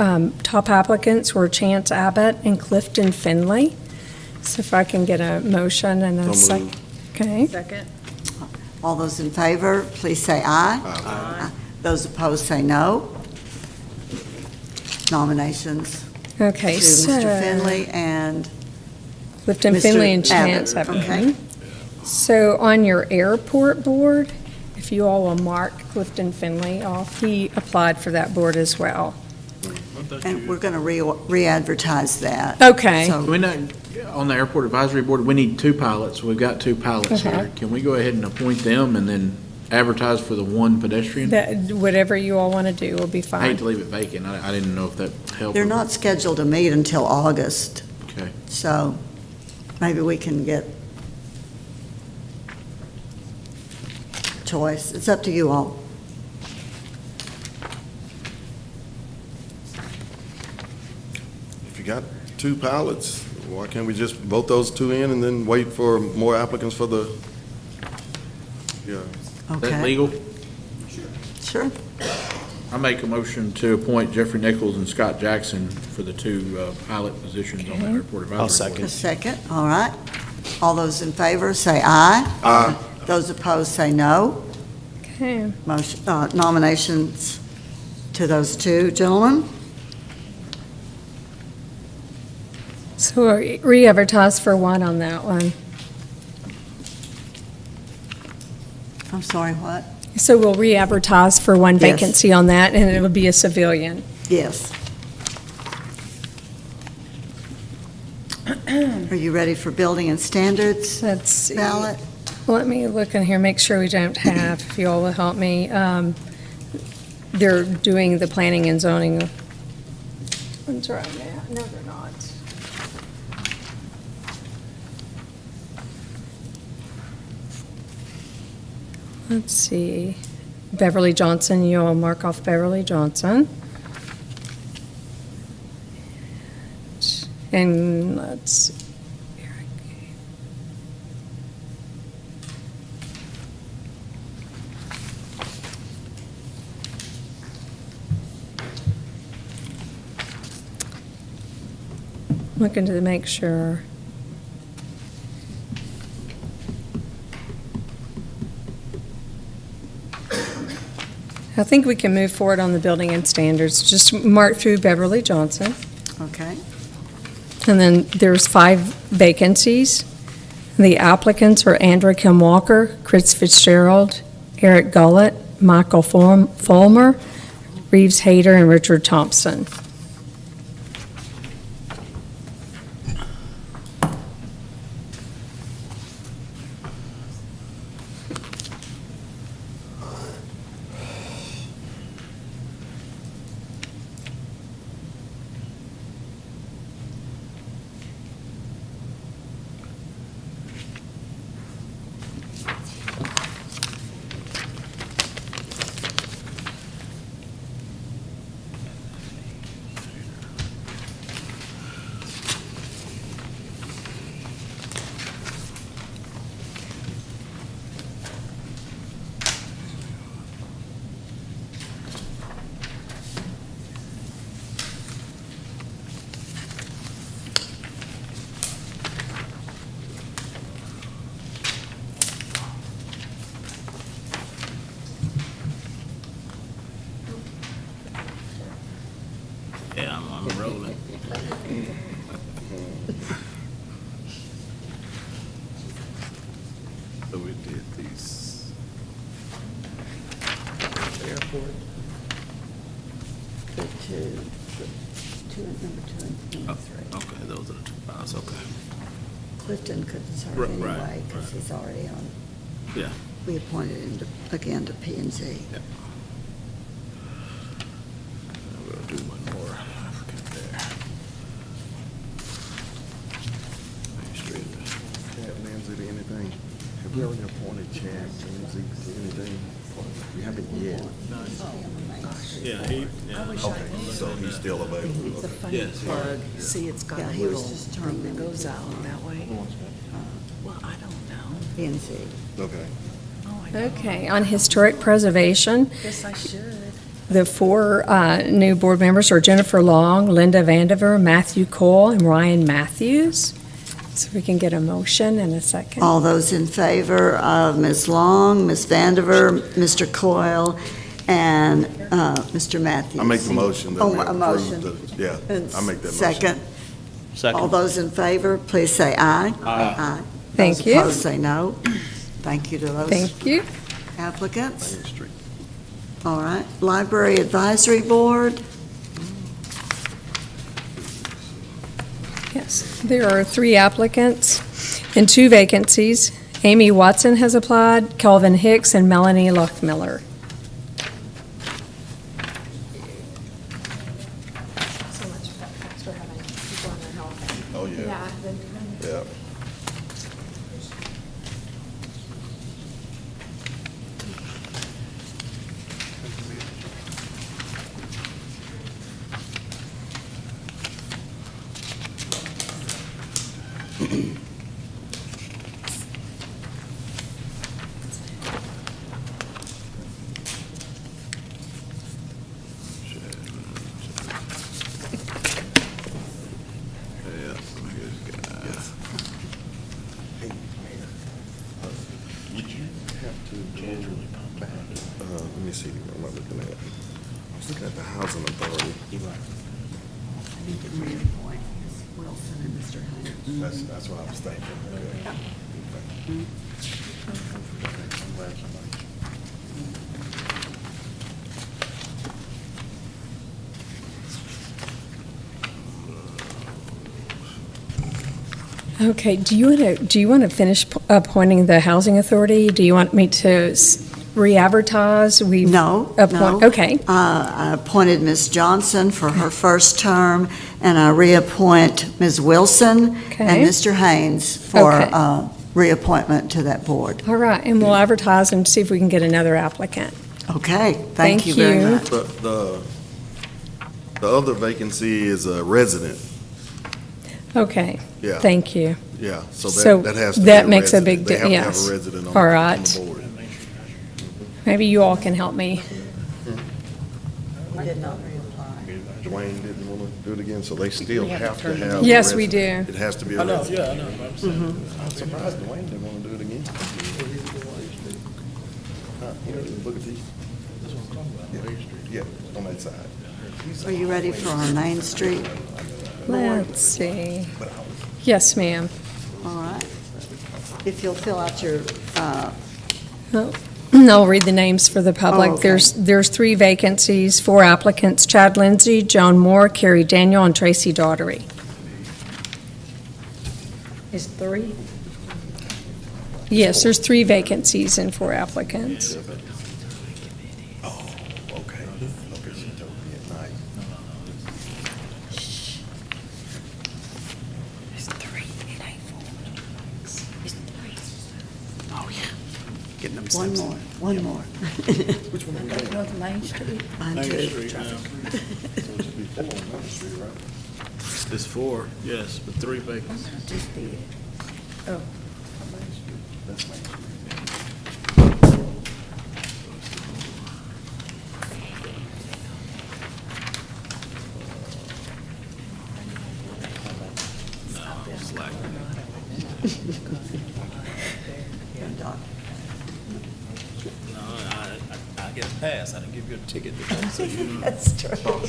top applicants were Chance Abbott and Clifton Finley. So if I can get a motion and a
So
second.
moved.
Okay,
Second?
All those in favor, please say aye. Aye. Those opposed, say no. Nominations to
okay, so.
Mr. Finley and
Clifton
Mr.
Finley and
Abbott.
Chance Abbott.
Okay.
So on your airport board, if you all will mark Clifton Finley off, he applied for that board as well.
And we're going to re-advertise that.
Okay.
So-
We know, on the airport advisory board, we need 2 pilots. We've got 2 pilots
Uh-huh.
here. Can we go ahead and appoint them and then advertise for the 1 pedestrian?
That, whatever you all want to do will be
I hate
fine.
to leave it vacant. I didn't know if that helped.
They're not scheduled to meet until August,
Okay.
so maybe we can get choice. It's up to you all.
If you got 2 pilots, why can't we just vote those 2 in and then wait for more applicants for the, yeah.
Is that
Okay.
legal?
Sure.
I make a motion to appoint Jeffrey Nichols and Scott Jackson for the 2 pilot positions on the airport advisory board.
I'll second.
A second, all right. All those in favor, say aye.
Aye.
Those opposed, say no.
Okay.
Motion, nominations to those 2 gentlemen.
So we'll re-advertise for one on that one.
I'm sorry, what?
So we'll re-advertise for one
Yes.
vacancy on that, and it'll be a civilian.
Yes. Are you ready for building and standards
Let's see.
ballot?
Let me look in here, make sure we don't have, if you all will help me. They're doing the planning and zoning ones right now. No, they're not. Let's see. Beverly Johnson, you'll mark off Beverly Johnson. And let's, looking to make sure. I think we can move forward on the building and standards. Just mark through Beverly Johnson.
Okay.
And then there's 5 vacancies. The applicants are Andrew Kim Walker, Chris Fitzgerald, Eric Gullett, Michael Fulmer, Reeves Hayter, and Richard Thompson.
Yeah, I'm rolling. So we did these.
Airport. The 2, number 2 and number 3.
Okay, those are the 2 files, okay.
Clifton couldn't serve
Right,
anyway because
right.
he's already on.
Yeah.
We appointed him again to P and Z.
We'll do one more applicant there. Main Street.
Chad Manzi to anything? Have we already appointed Chad Manzi to anything? We haven't yet.
Yeah, he,
Okay, so he's still available.
It's a funny
Yes.
plug. See, it's got
Yeah,
a
he was
little
just
thing
termed
that goes out that way.
Uh,
Well, I don't know.
P and Z.
Okay.
Oh, I know.
Okay, on historic preservation,
Guess I should.
the 4 new board members are Jennifer Long, Linda Vandiver, Matthew Cole, and Ryan Matthews. So we can get a motion in a second.
All those in favor of Ms. Long, Ms. Vandiver, Mr. Coyle, and Mr. Matthews?
I make the motion that
Oh,
we
a
approve
motion.
Yeah,
And
I make that motion.
Second. All
Second.
those in favor, please say aye. Aye.
Thank
Those
you.
opposed, say no. Thank you to those
Thank you.
applicants.
Main Street.
All right, Library Advisory Board,
Yes, there are 3 applicants and 2 vacancies. Amy Watson has applied, Kelvin Hicks, and Melanie Lochmiller.
So much thanks for having people in their help.
Oh, yeah.
Yeah,
Yeah. Let me see, what am I looking at? I was looking at the housing authority.
I need to reappoint Ms. Wilson and Mr. Haynes.
That's what I was thinking. Okay. I'm glad somebody.
Okay, do you want to finish appointing the Housing Authority? Do you want me to re-advertise?
No.
Okay.
I appointed Ms. Johnson for her first term, and I reappoint Ms. Wilson
Okay.
and Mr. Haynes for
Okay.
reappointment to that board.
All right, and we'll advertise and see if we can get another applicant.
Okay, thank
Thank
you very
you.
much.
But the other vacancy is a resident,
Okay,
yeah,
thank you.
yeah, so
So
that has to be
that
a
makes a
resident.
big
They have to have
yes.
a resident on
All
the
right.
board.
Maybe you all can help me.
Did not reapply.
Dwayne didn't want to do it again, so they still have to have. a
Yes, we
resident.
do.
It has to be a
I know,
resident.
yeah, I know.
I'm surprised Dwayne didn't want to do it again. Look at these. Yeah, on that side.
Are you ready for our Main Street board?
Let's see. Yes, ma'am.
All right. If you'll fill out your,
I'll read the names for the public.
Oh, okay.
There's 3 vacancies, 4 applicants: Chad Lindsay, Joan Moore, Carrie Daniel, and Tracy Daughtery.
It's 3?
Yes, there's 3 vacancies and 4 applicants.
Oh, okay. Okay, she told me at night.
It's 3. It ain't 4. It's 3.
Oh, yeah. Getting them
one
steps.
more.
Which one are we
Gotta
doing?
go to Main Street.
Mine
Main
too.
Street now.
So it should be 4 on Main Street, right?
It's 4, yes, but 3 vacancies.
Just did. Oh.
That's Main Street.
No, I get a pass. I didn't give you a ticket. So you
That's true.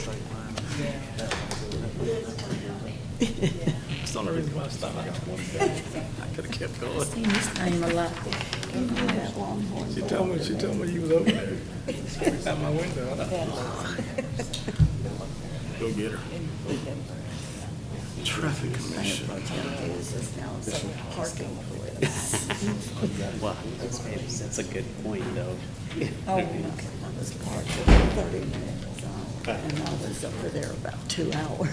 That's the only reason why I stopped. I could have kept going.
Seen this name a lot.
She told me you was over there. Out my window. Go get her.
Traffic commission. Wow, that's a good point, though.
I was parked for 30 minutes, and I was over there about 2 hours.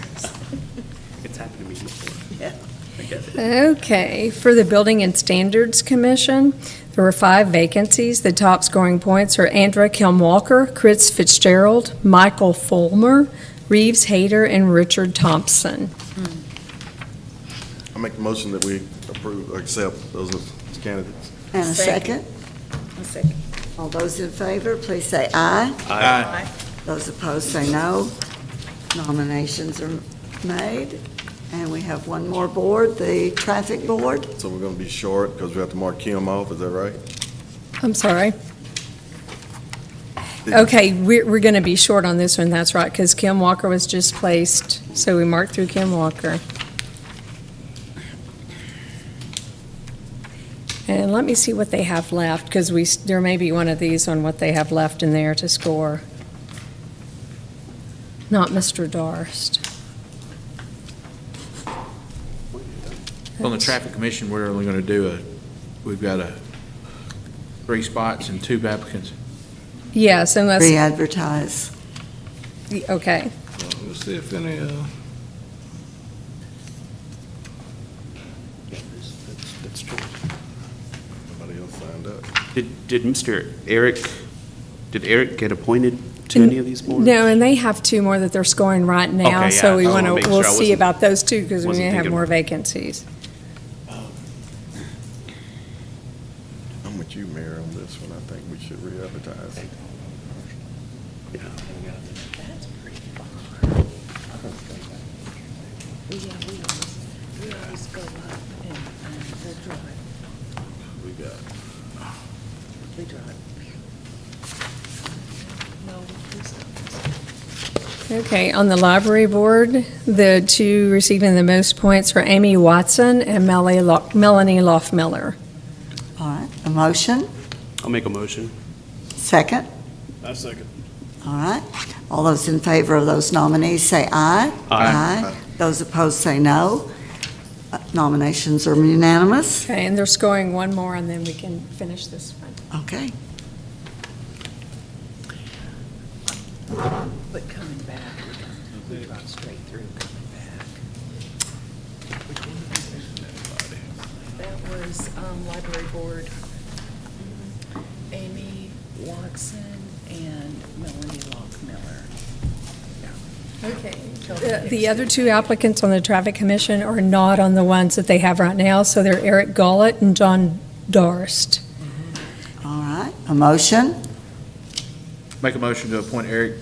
It's happened to me before.
Yeah.
I get it.
Okay, for the Building and Standards Commission, there were 5 vacancies. The top scoring points are Andra Kilm-Walker, Chris Fitzgerald, Michael Fulmer, Reeves Hayter, and Richard Thompson.
I make the motion that we approve, or accept those as candidates.
And a second?
A second.
All those in favor, please say aye.
Aye.
Those opposed, say no. Nominations are made, and we have one more board, the Traffic Board.
So we're gonna be short because we have to mark Kim off, is that right?
I'm sorry. Okay, we're going to be short on this one, that's right, because Kim Walker was just placed, so we marked through Kim Walker. And let me see what they have left, because there may be one of these on what they have left in there to score. Not Mr. Darst.
On the traffic commission, we're only going to do we've got 3 spots and 2 applicants.
Yes, unless,
Re-advertise.
okay.
Let's see if any,
That's true. Nobody else signed up.
Did Eric get appointed to any of these boards?
No, and they have 2 more that they're scoring right now,
Okay,
so
yeah,
we
I
want
wanna make
to,
sure
we'll
I
see
wasn't-
about those 2, because we
wasn't
may have
thinking-
more vacancies.
with you, Mayor, on this one. I think we should re-advertise.
That's pretty far. We always go up and we'll drive. We drive. No, please.
Okay, on the library board, the two receiving the most points were Amy Watson and Melanie Loffmiller.
All right, a motion,
I'll make a motion.
second?
I second.
All right. All those in favor of those nominees say aye.
Aye.
Those opposed say no. Nominations are unanimous.
Okay, and they're scoring one more, and then we can finish this one.
Okay.
But coming back, we drive straight through coming back. That was, library board, Amy Watson and Melanie Lockmiller.
Okay. The other two applicants on the Traffic Commission are not on the ones that they have right now, so they're Eric Gullett and John Dorst.
All right. A motion,
Make a motion to appoint Eric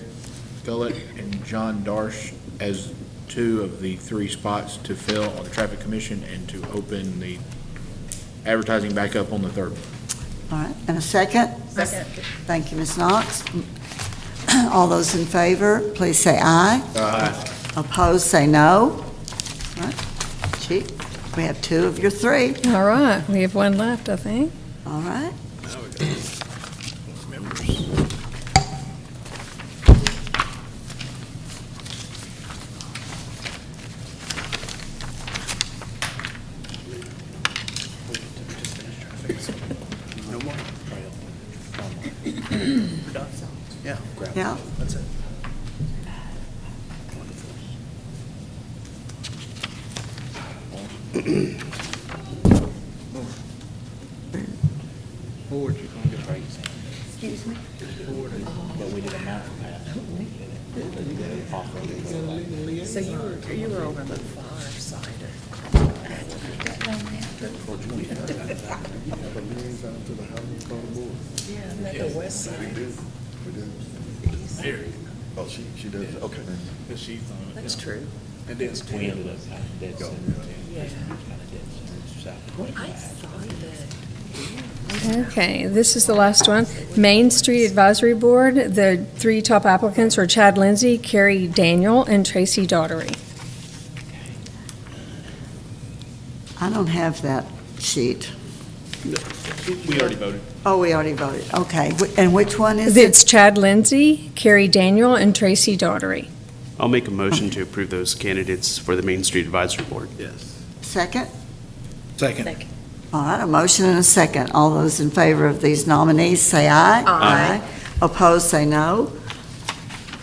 Gullett and John Darsh as two of the three spots to fill on the Traffic Commission and to open the advertising back up on the 3rd.
all right. And a second?
Second.
Thank you, Ms. Knox. All those in favor, please say aye.
Aye.
Opposed, say no. All right. Gee, we have two of your three.
All right, we have one left, I think.
All right.
Now we got members.
No more? Yeah.
Yeah.
That's it.
Board, you're gonna get raised.
Excuse me?
But we did a math pass.
So you were over the far side of. Yeah, not the west side.
Oh, she does, okay.
That's true.
And then we ended up kind of dead center.
Yeah. I thought that.
Okay, this is the last one. Main Street Advisory Board, the three top applicants are Chad Lindsay, Carrie Daniel, and Tracy Daughtery.
I don't have that sheet.
We already voted.
Oh, we already voted. Okay. And which one is it?
It's Chad Lindsay, Carrie Daniel, and Tracy Daughtery.
I'll make a motion to approve those candidates for the Main Street Advisory Board.
Yes.
Second?
Second.
All right, a motion and a second. All those in favor of these nominees, say aye.
Aye.
Opposed, say no.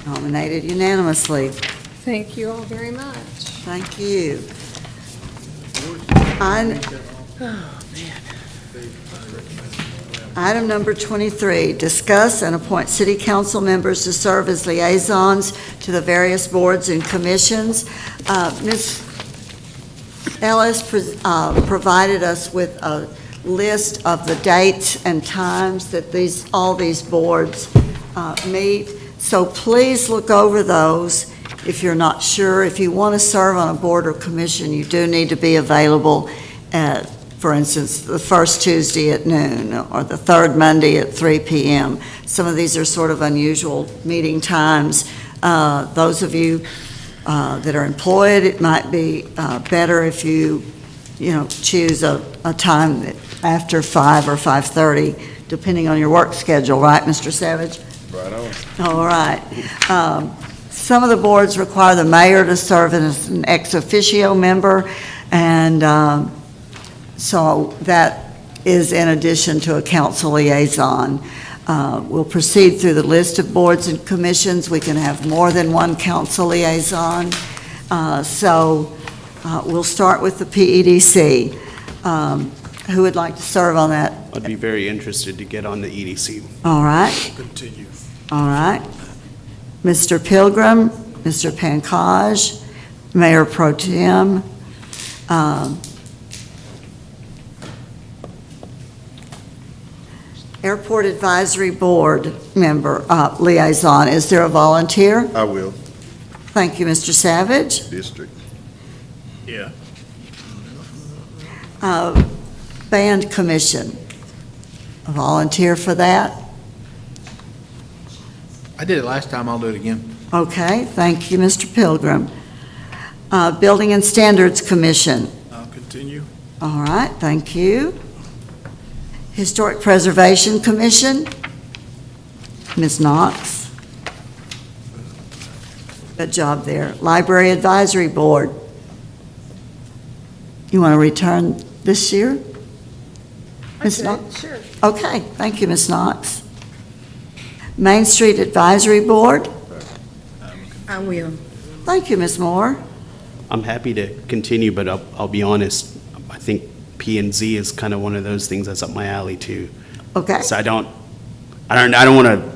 Nominated unanimously.
Thank you all very much.
Thank you. Item number 23, discuss and appoint city council members to serve as liaisons to the various boards and commissions. Ms. Ellis provided us with a list of the dates and times that all these boards meet. So please look over those if you're not sure. If you want to serve on a board or commission, you do need to be available at, for instance, the first Tuesday at noon or the third Monday at 3 p.m. Some of these are sort of unusual meeting times. Those of you that are employed, it might be better if you choose a time after 5 or 5:30, depending on your work schedule, right, Mr. Savage?
Right on.
All right. Some of the boards require the mayor to serve as an ex officio member, and so that is in addition to a council liaison. We'll proceed through the list of boards and commissions. We can have more than one council liaison. So we'll start with the PEDC. Who would like to serve on that?
I'd be very interested to get on the EDC.
All right.
Continue.
All right. Mr. Pilgrim, Mr. Pankaj, Mayor Pro Tem. Airport Advisory Board member, liaison. Is there a volunteer?
I will.
Thank you, Mr. Savage.
District.
Yeah.
Band Commission. A volunteer for that?
I did it last time, I'll do it again.
Okay, thank you, Mr. Pilgrim. Building and Standards Commission.
I'll continue.
All right, thank you. Historic Preservation Commission. Ms. Knox. Good job there. Library Advisory Board. You want to return this year? Ms. Knox?
Sure.
Okay, thank you, Ms. Knox. Main Street Advisory Board.
I will.
Thank you, Ms. Moore.
I'm happy to continue, but I'll be honest, I think P and Z is kind of one of those things that's up my alley too.
Okay.
So I don't want to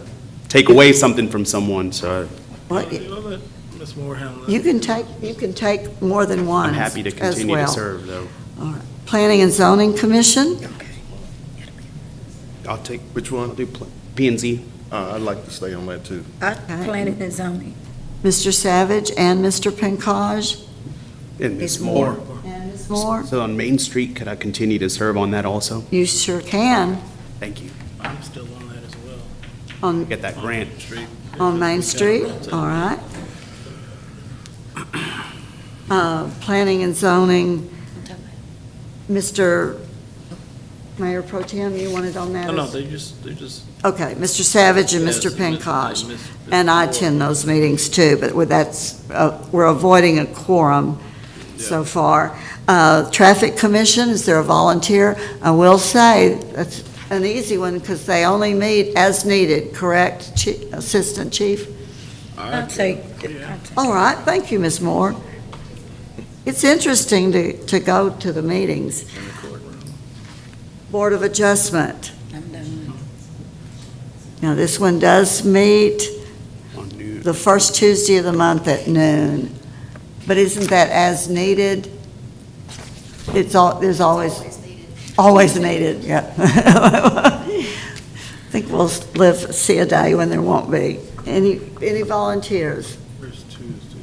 take away something from someone, so
Well,
I'll let Ms. Moore handle that.
you can take more than one.
I'm happy to
as
continue to
well.
serve, though.
All right. Planning and Zoning Commission.
I'll take,
Which
I'll
one?
do P and Z.
I'd like to stay on that too.
Planning and zoning.
Mr. Savage and Mr. Pankaj.
And Ms.
Ms.
Moore.
And Ms. Moore.
So on Main Street, could I continue to serve on that also?
You sure can.
Thank you.
I'm still on that as well.
On,
Get that grant.
Street.
on Main Street, all right. Planning and Zoning, Mr. Mayor Pro Tem, you wanted on that?
No,
as-
they just,
Okay, Mr. Savage and Mr.
Yes,
Pankaj.
Ms.
And I
Moore.
attend those meetings too, but we're avoiding a quorum so far. Traffic Commission, is there a volunteer? I will say, that's an easy one because they only meet as needed, correct, Assistant Chief?
I'll take.
All right, thank you, Ms. Moore. It's interesting to go to the meetings. Board of Adjustment.
I'm done.
Now, this one does meet
On noon.
the first Tuesday of the month at noon. But isn't that as needed? There's always needed, yeah. I think we'll see a day when there won't be. Any volunteers?
first Tuesday.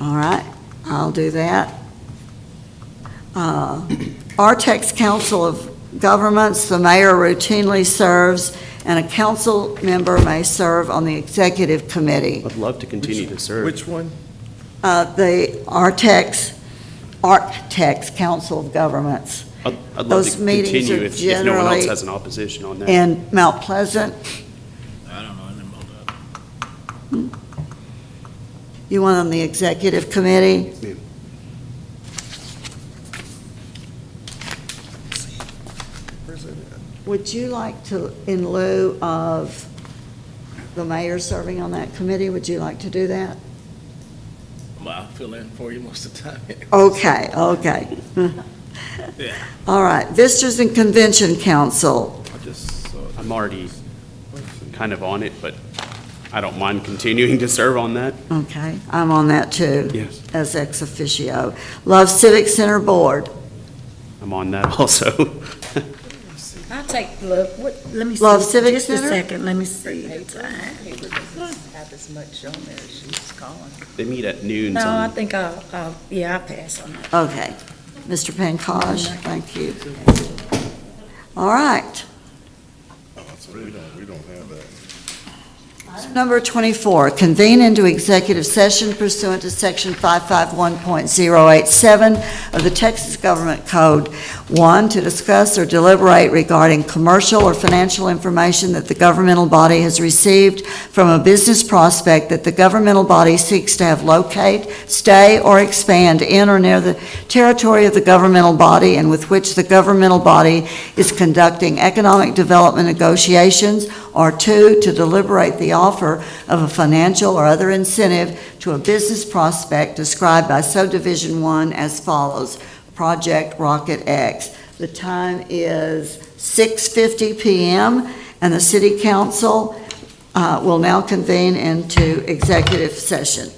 All right, I'll do that. Artex Council of Governments, the mayor routinely serves, and a council member may serve on the executive committee.
I'd love to continue to serve.
Which one?
The Artex Council of Governments
I'd love
those
to
meetings
continue
are
if no one else
generally
has an opposition on that.
in Mount Pleasant.
I don't know anything about that.
You want on the executive committee?
Yeah.
Would you like to, in lieu of the mayor serving on that committee, would you like to do that?
Well, I'll fill in for you most of the time.
Okay, okay.
Yeah.
All right, Visitors and Convention Council.
I just saw it.
I'm already kind of on it, but I don't mind continuing to serve on that.
Okay, I'm on that too.
Yes.
As ex officio. Love Civic Center Board.
I'm on that also.
I'll take, look, let me see.
Love Civic
Just a
Center?
second, let me see.
Have as much on there as she's calling.
They meet at noon.
No, I
on-
think I'll pass on that.
Okay. Mr. Pankaj, thank you. All right.
We don't have that.
Number 24, convene into executive session pursuant to Section 551.087 of the Texas Government Code. 1, to discuss or deliberate regarding commercial or financial information that the governmental body has received from a business prospect that the governmental body seeks to have locate, stay, or expand in or near the territory of the governmental body and with which the governmental body is conducting economic development negotiations, or 2, to deliberate the offer of a financial or other incentive to a business prospect described by subdivision 1 as follows: Project Rocket X. The time is 6:50 p.m. and the city council will now convene into executive session.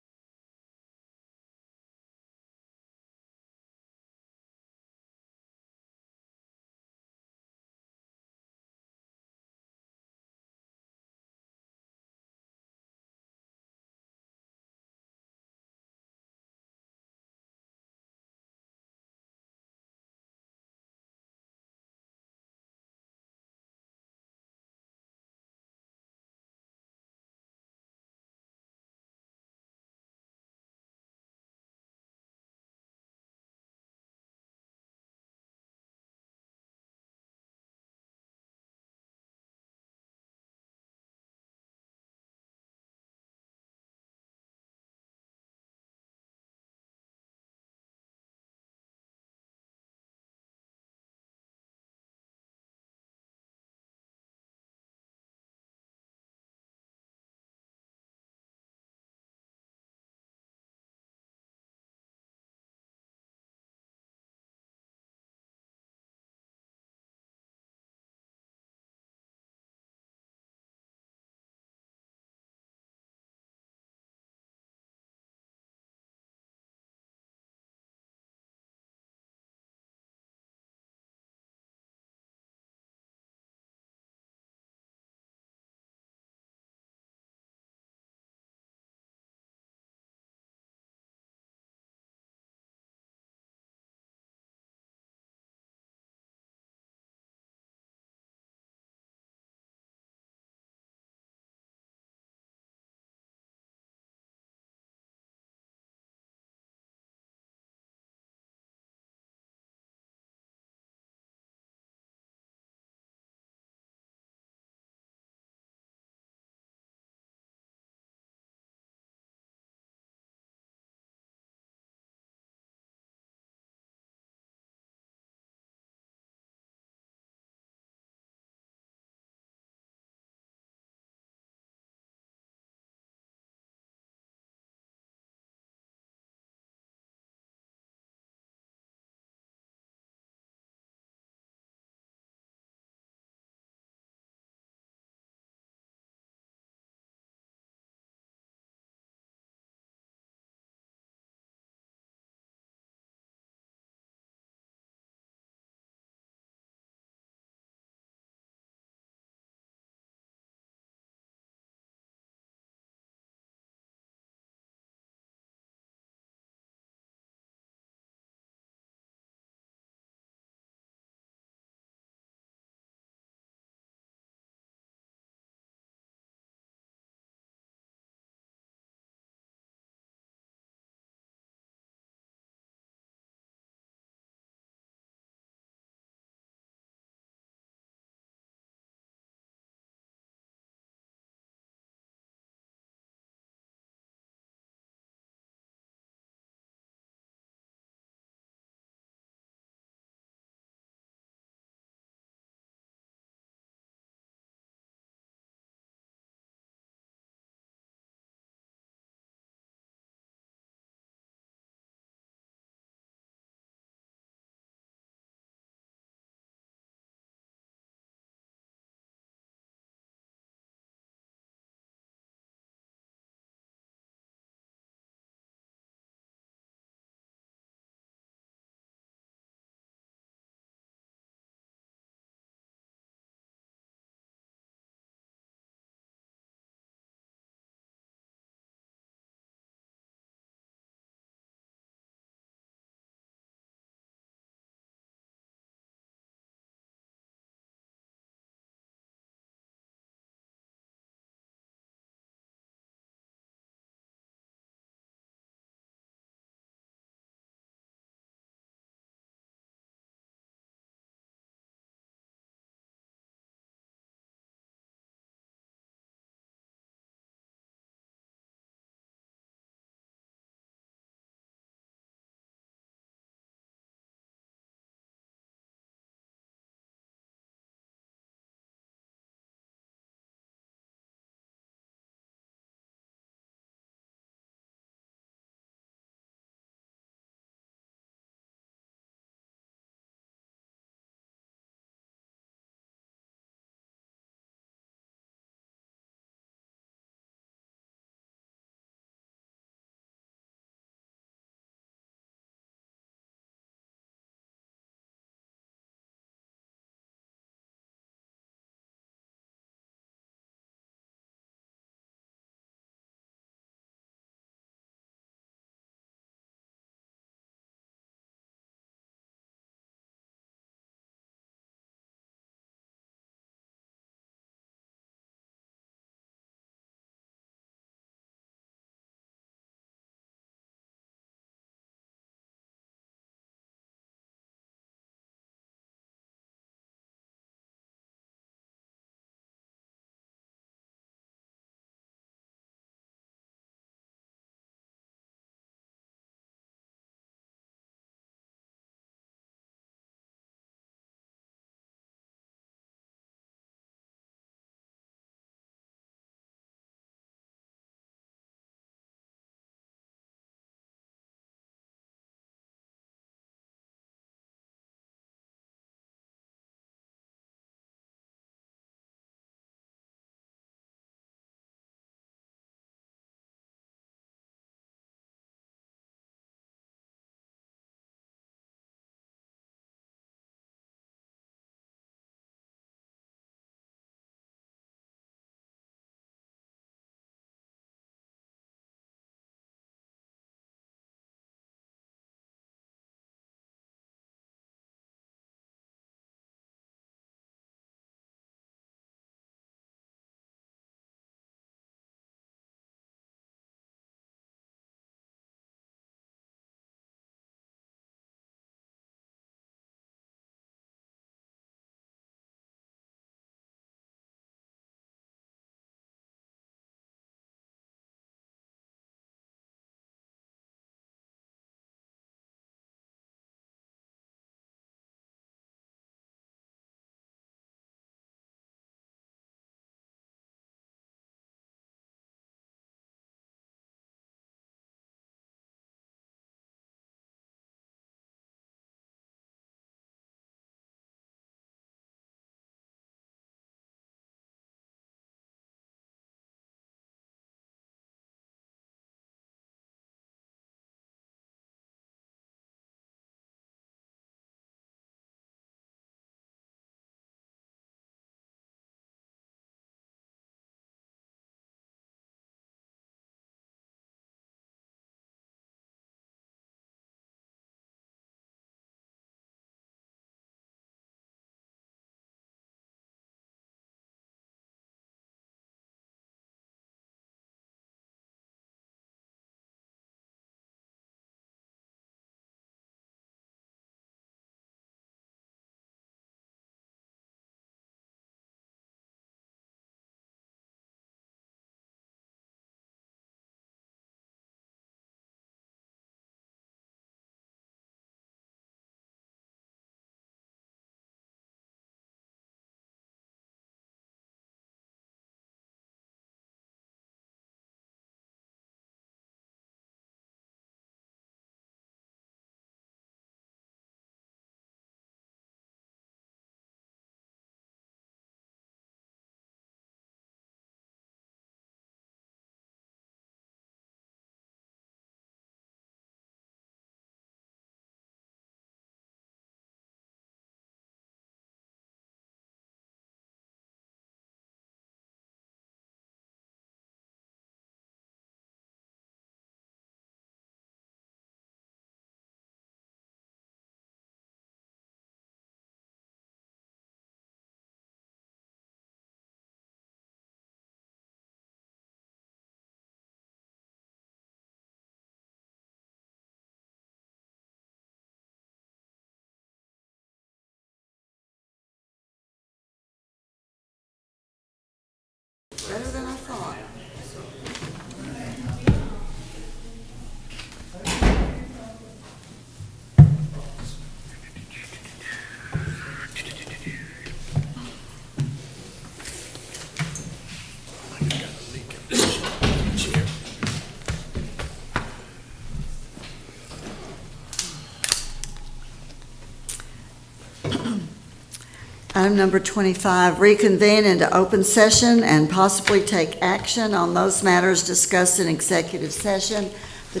Item number 25, reconvene into open session and possibly take action on those matters discussed in executive session. The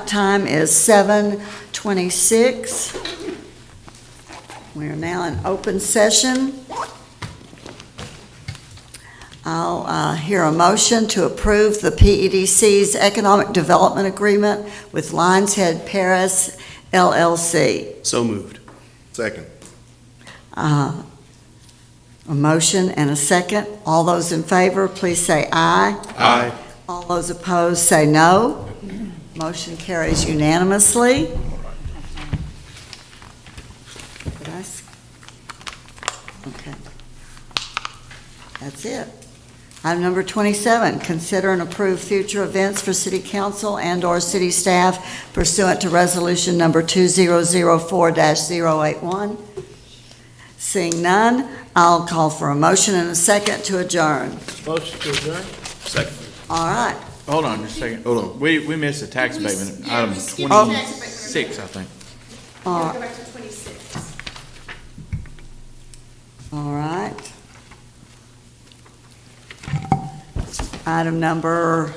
time is 7:26. We are now in open session. I'll hear a motion to approve the PEDC's Economic Development Agreement with Lions Head Paris LLC.
So moved.
Second.
A motion and a second. All those in favor, please say aye.
Aye.
All those opposed, say no. Motion carries unanimously. Did I s- Okay. That's it. Item number 27, consider and approve future events for city council and/or city staff pursuant to resolution number 2004-081. Seeing none, I'll call for a motion and a second to adjourn.
Motion to adjourn?
Second.
All right.
Hold on just a second.
Hold on.
We missed the tax abatement, item 26, I think.
All right.
Go back to 26.
All right. Item number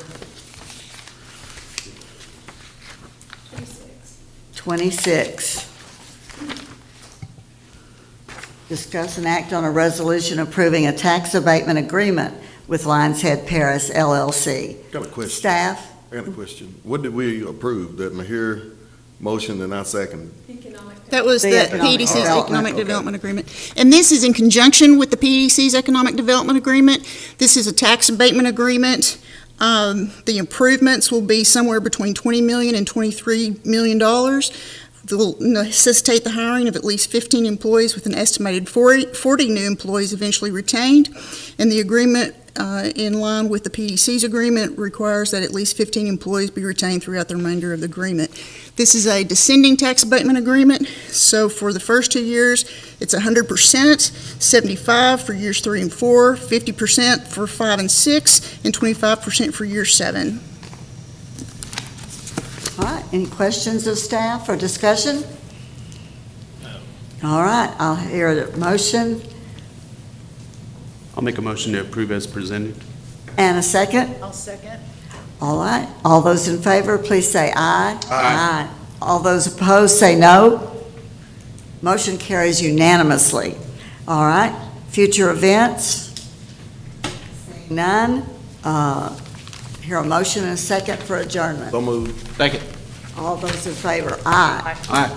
26. Discuss and act on a resolution approving a tax abatement agreement with Lions Head Paris LLC.
Got a question.
Staff?
I got a question. What did we approve? That Mahir motion and I second?
That was
The
the
economic
PEDC's
development,
Economic
okay.
Development Agreement. And this is in conjunction with the PEDC's Economic Development Agreement. This is a tax abatement agreement. The improvements will be somewhere between $20 million and $23 million. They'll necessitate the hiring of at least 15 employees with an estimated 40 new employees eventually retained. And the agreement, in line with the PEDC's agreement, requires that at least 15 employees be retained throughout the remainder of the agreement. This is a descending tax abatement agreement, so for the first 2 years, it's 100%, 75 for years 3 and 4, 50% for 5 and 6, and 25% for year 7.
All right, any questions of staff or discussion? All right, I'll hear a motion
I'll make a motion to approve as presented.
and a second.
I'll second.
All right, all those in favor, please say aye.
Aye.
All those opposed, say no. Motion carries unanimously. All right, future events? Seeing none, hear a motion and a second for adjournment.
So moved.
Second.
All those in favor, aye.
Aye.